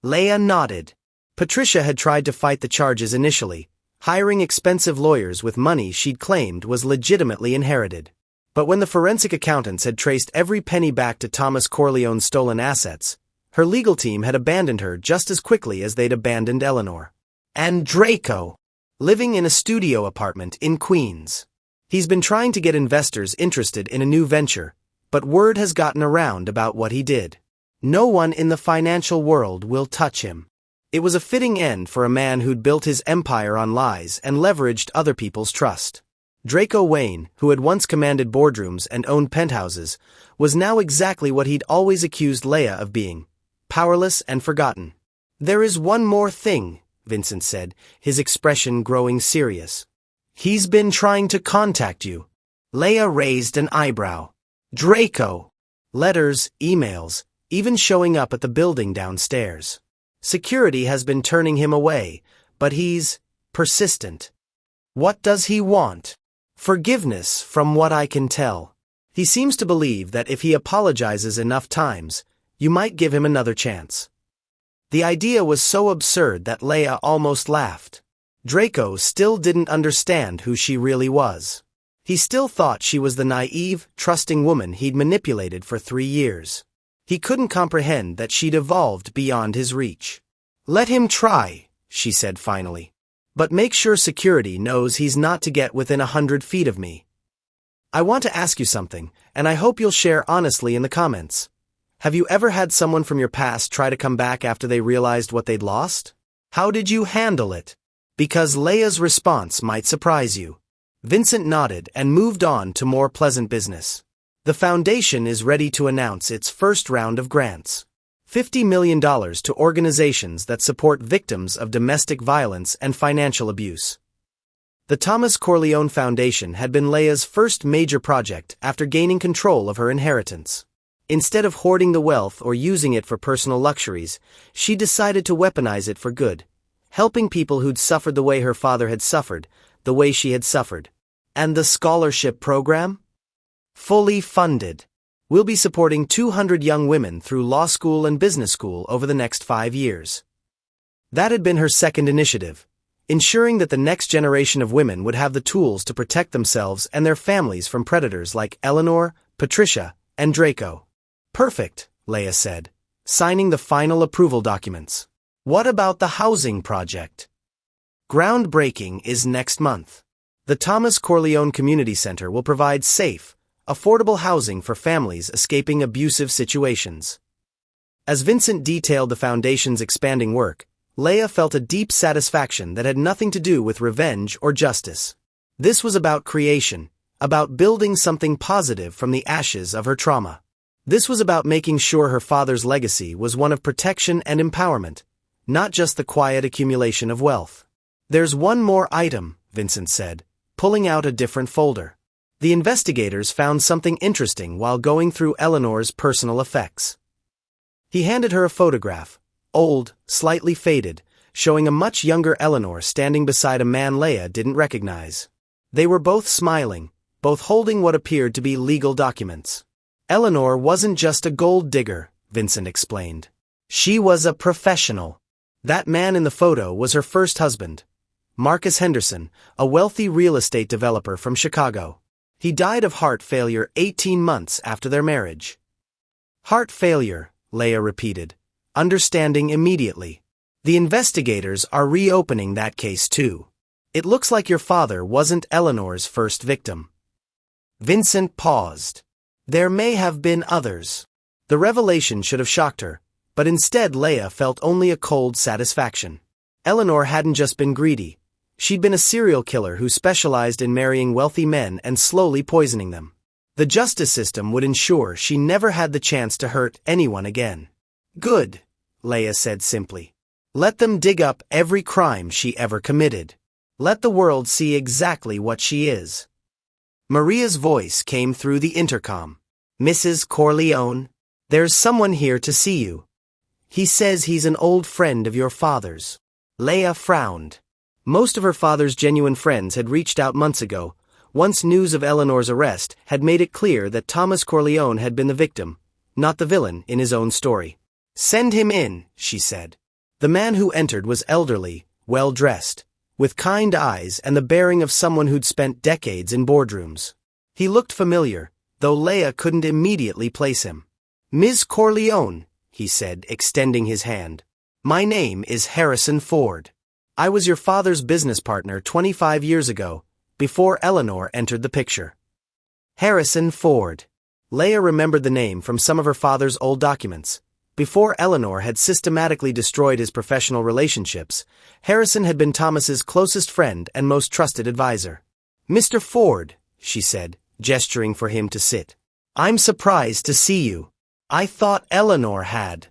Leia nodded. Patricia had tried to fight the charges initially, hiring expensive lawyers with money she'd claimed was legitimately inherited. But when the forensic accountants had traced every penny back to Thomas Corleone's stolen assets, her legal team had abandoned her just as quickly as they'd abandoned Eleanor. And Draco, living in a studio apartment in Queens. He's been trying to get investors interested in a new venture, but word has gotten around about what he did. No one in the financial world will touch him. It was a fitting end for a man who'd built his empire on lies and leveraged other people's trust. Draco Wayne, who had once commanded boardrooms and owned penthouses, was now exactly what he'd always accused Leia of being, powerless and forgotten. There is one more thing, Vincent said, his expression growing serious. He's been trying to contact you. Leia raised an eyebrow. Draco. Letters, emails, even showing up at the building downstairs. Security has been turning him away, but he's persistent. What does he want? Forgiveness, from what I can tell. He seems to believe that if he apologizes enough times, you might give him another chance. The idea was so absurd that Leia almost laughed. Draco still didn't understand who she really was. He still thought she was the naive, trusting woman he'd manipulated for 3 years. He couldn't comprehend that she'd evolved beyond his reach. Let him try, she said finally. But make sure security knows he's not to get within 100 feet of me. I want to ask you something, and I hope you'll share honestly in the comments. Have you ever had someone from your past try to come back after they realized what they'd lost? How did you handle it? Because Leia's response might surprise you. Vincent nodded and moved on to more pleasant business. The foundation is ready to announce its first round of grants. $50 million to organizations that support victims of domestic violence and financial abuse. The Thomas Corleone Foundation had been Leia's first major project after gaining control of her inheritance. Instead of hoarding the wealth or using it for personal luxuries, she decided to weaponize it for good, helping people who'd suffered the way her father had suffered, the way she had suffered. And the scholarship program? Fully funded. We'll be supporting 200 young women through law school and business school over the next 5 years. That had been her second initiative, ensuring that the next generation of women would have the tools to protect themselves and their families from predators like Eleanor, Patricia, and Draco. Perfect, Leia said, signing the final approval documents. What about the housing project? Groundbreaking is next month. The Thomas Corleone Community Center will provide safe, affordable housing for families escaping abusive situations. As Vincent detailed the Foundation's expanding work, Leia felt a deep satisfaction that had nothing to do with revenge or justice. This was about creation, about building something positive from the ashes of her trauma. This was about making sure her father's legacy was one of protection and empowerment, not just the quiet accumulation of wealth. There's one more item, Vincent said, pulling out a different folder. The investigators found something interesting while going through Eleanor's personal effects. He handed her a photograph, old, slightly faded, showing a much younger Eleanor standing beside a man Leia didn't recognize. They were both smiling, both holding what appeared to be legal documents. Eleanor wasn't just a gold digger, Vincent explained. She was a professional. That man in the photo was her first husband, Marcus Henderson, a wealthy real estate developer from Chicago. He died of heart failure 18 months after their marriage. Heart failure, Leia repeated, understanding immediately. The investigators are reopening that case too. It looks like your father wasn't Eleanor's first victim. Vincent paused. There may have been others. The revelation should have shocked her, but instead Leia felt only a cold satisfaction. Eleanor hadn't just been greedy. She'd been a serial killer who specialized in marrying wealthy men and slowly poisoning them. The justice system would ensure she never had the chance to hurt anyone again. Good, Leia said simply. Let them dig up every crime she ever committed. Let the world see exactly what she is. Maria's voice came through the intercom. Mrs. Corleone, there's someone here to see you. He says he's an old friend of your father's. Leia frowned. Most of her father's genuine friends had reached out months ago, once news of Eleanor's arrest had made it clear that Thomas Corleone had been the victim, not the villain in his own story. Send him in, she said. The man who entered was elderly, well-dressed, with kind eyes and the bearing of someone who'd spent decades in boardrooms. He looked familiar, though Leia couldn't immediately place him. Ms. Corleone, he said, extending his hand. My name is Harrison Ford. I was your father's business partner 25 years ago, before Eleanor entered the picture. Harrison Ford. Leia remembered the name from some of her father's old documents. Before Eleanor had systematically destroyed his professional relationships, Harrison had been Thomas's closest friend and most trusted advisor. Mr. Ford, she said, gesturing for him to sit. I'm surprised to see you. I thought Eleanor had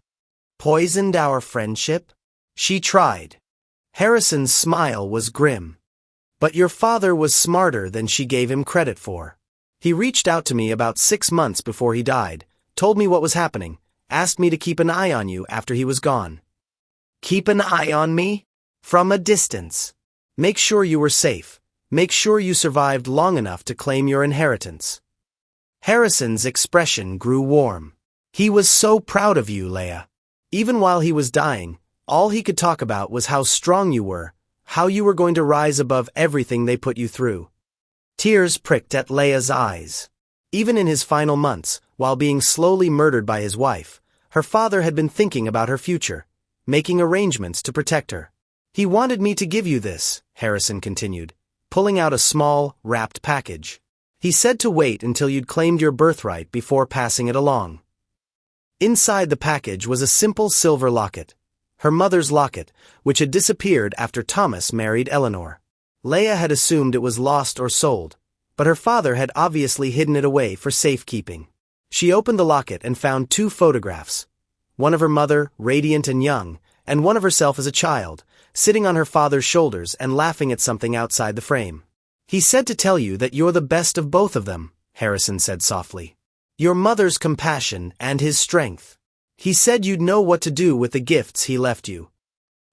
poisoned our friendship. She tried. Harrison's smile was grim. But your father was smarter than she gave him credit for. He reached out to me about 6 months before he died, told me what was happening, asked me to keep an eye on you after he was gone. Keep an eye on me? From a distance. Make sure you were safe. Make sure you survived long enough to claim your inheritance. Harrison's expression grew warm. He was so proud of you, Leia. Even while he was dying, all he could talk about was how strong you were, how you were going to rise above everything they put you through. Tears pricked at Leia's eyes. Even in his final months, while being slowly murdered by his wife, her father had been thinking about her future, making arrangements to protect her. He wanted me to give you this, Harrison continued, pulling out a small, wrapped package. He said to wait until you'd claimed your birthright before passing it along. Inside the package was a simple silver locket, her mother's locket, which had disappeared after Thomas married Eleanor. Leia had assumed it was lost or sold, but her father had obviously hidden it away for safekeeping. She opened the locket and found 2 photographs, one of her mother, radiant and young, and one of herself as a child, sitting on her father's shoulders and laughing at something outside the frame. He said to tell you that you're the best of both of them, Harrison said softly. Your mother's compassion and his strength. He said you'd know what to do with the gifts he left you.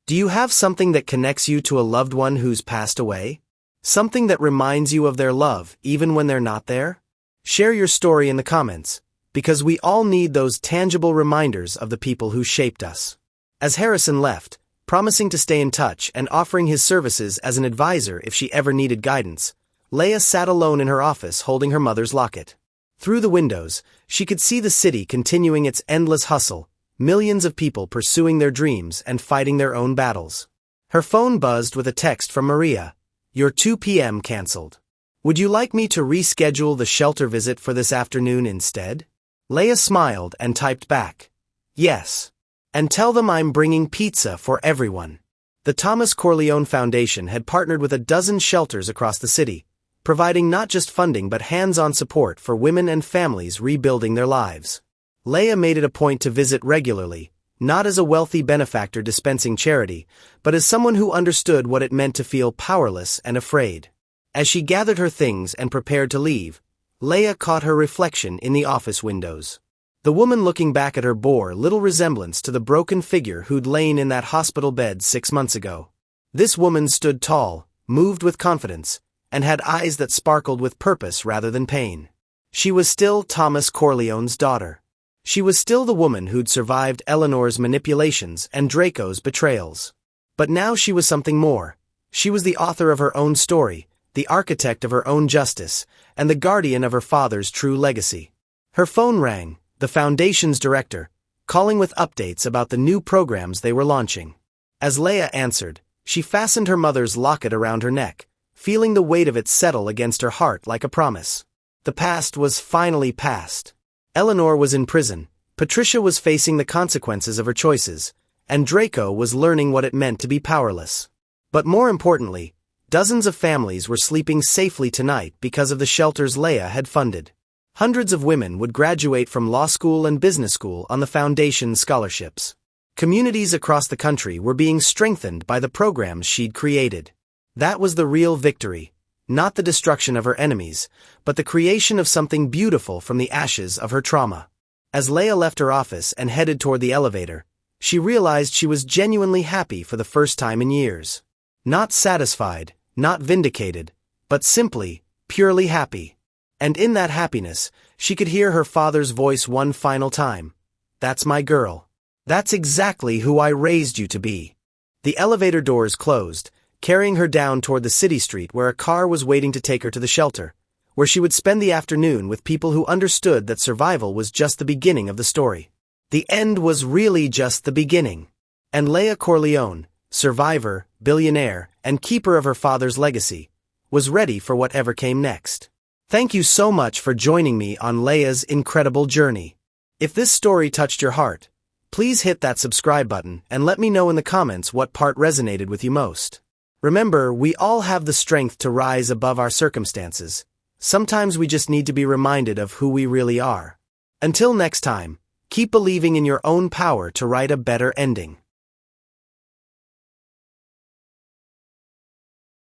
Do you have something that connects you to a loved one who's passed away? Something that reminds you of their love, even when they're not there? Share your story in the comments, because we all need those tangible reminders of the people who shaped us. As Harrison left, promising to stay in touch and offering his services as an advisor if she ever needed guidance, Leia sat alone in her office holding her mother's locket. Through the windows, she could see the city continuing its endless hustle, millions of people pursuing their dreams and fighting their own battles. Her phone buzzed with a text from Maria. Your 2 p.m. cancelled. Would you like me to reschedule the shelter visit for this afternoon instead? Leia smiled and typed back. Yes. And tell them I'm bringing pizza for everyone. The Thomas Corleone Foundation had partnered with a dozen shelters across the city, providing not just funding but hands-on support for women and families rebuilding their lives. Leia made it a point to visit regularly, not as a wealthy benefactor dispensing charity, but as someone who understood what it meant to feel powerless and afraid. As she gathered her things and prepared to leave, Leia caught her reflection in the office windows. The woman looking back at her bore little resemblance to the broken figure who'd lain in that hospital bed 6 months ago. This woman stood tall, moved with confidence, and had eyes that sparkled with purpose rather than pain. She was still Thomas Corleone's daughter. She was still the woman who'd survived Eleanor's manipulations and Draco's betrayals. But now she was something more. She was the author of her own story, the architect of her own justice, and the guardian of her father's true legacy. Her phone rang, the Foundation's director, calling with updates about the new programs they were launching. As Leia answered, she fastened her mother's locket around her neck, feeling the weight of it settle against her heart like a promise. The past was finally past. Eleanor was in prison, Patricia was facing the consequences of her choices, and Draco was learning what it meant to be powerless. But more importantly, dozens of families were sleeping safely tonight because of the shelters Leia had funded. Hundreds of women would graduate from law school and business school on the Foundation's scholarships. Communities across the country were being strengthened by the programs she'd created. That was the real victory. Not the destruction of her enemies, but the creation of something beautiful from the ashes of her trauma. As Leia left her office and headed toward the elevator, she realized she was genuinely happy for the first time in years. Not satisfied, not vindicated, but simply, purely happy. And in that happiness, she could hear her father's voice one final time. That's my girl. That's exactly who I raised you to be. The elevator doors closed, carrying her down toward the city street where a car was waiting to take her to the shelter, where she would spend the afternoon with people who understood that survival was just the beginning of the story. The end was really just the beginning. And Leia Corleone, survivor, billionaire, and keeper of her father's legacy, was ready for whatever came next. Thank you so much for joining me on Leia's incredible journey. If this story touched your heart, please hit that subscribe button and let me know in the comments what part resonated with you most. Remember, we all have the strength to rise above our circumstances. Sometimes we just need to be reminded of who we really are. Until next time, keep believing in your own power to write a better ending.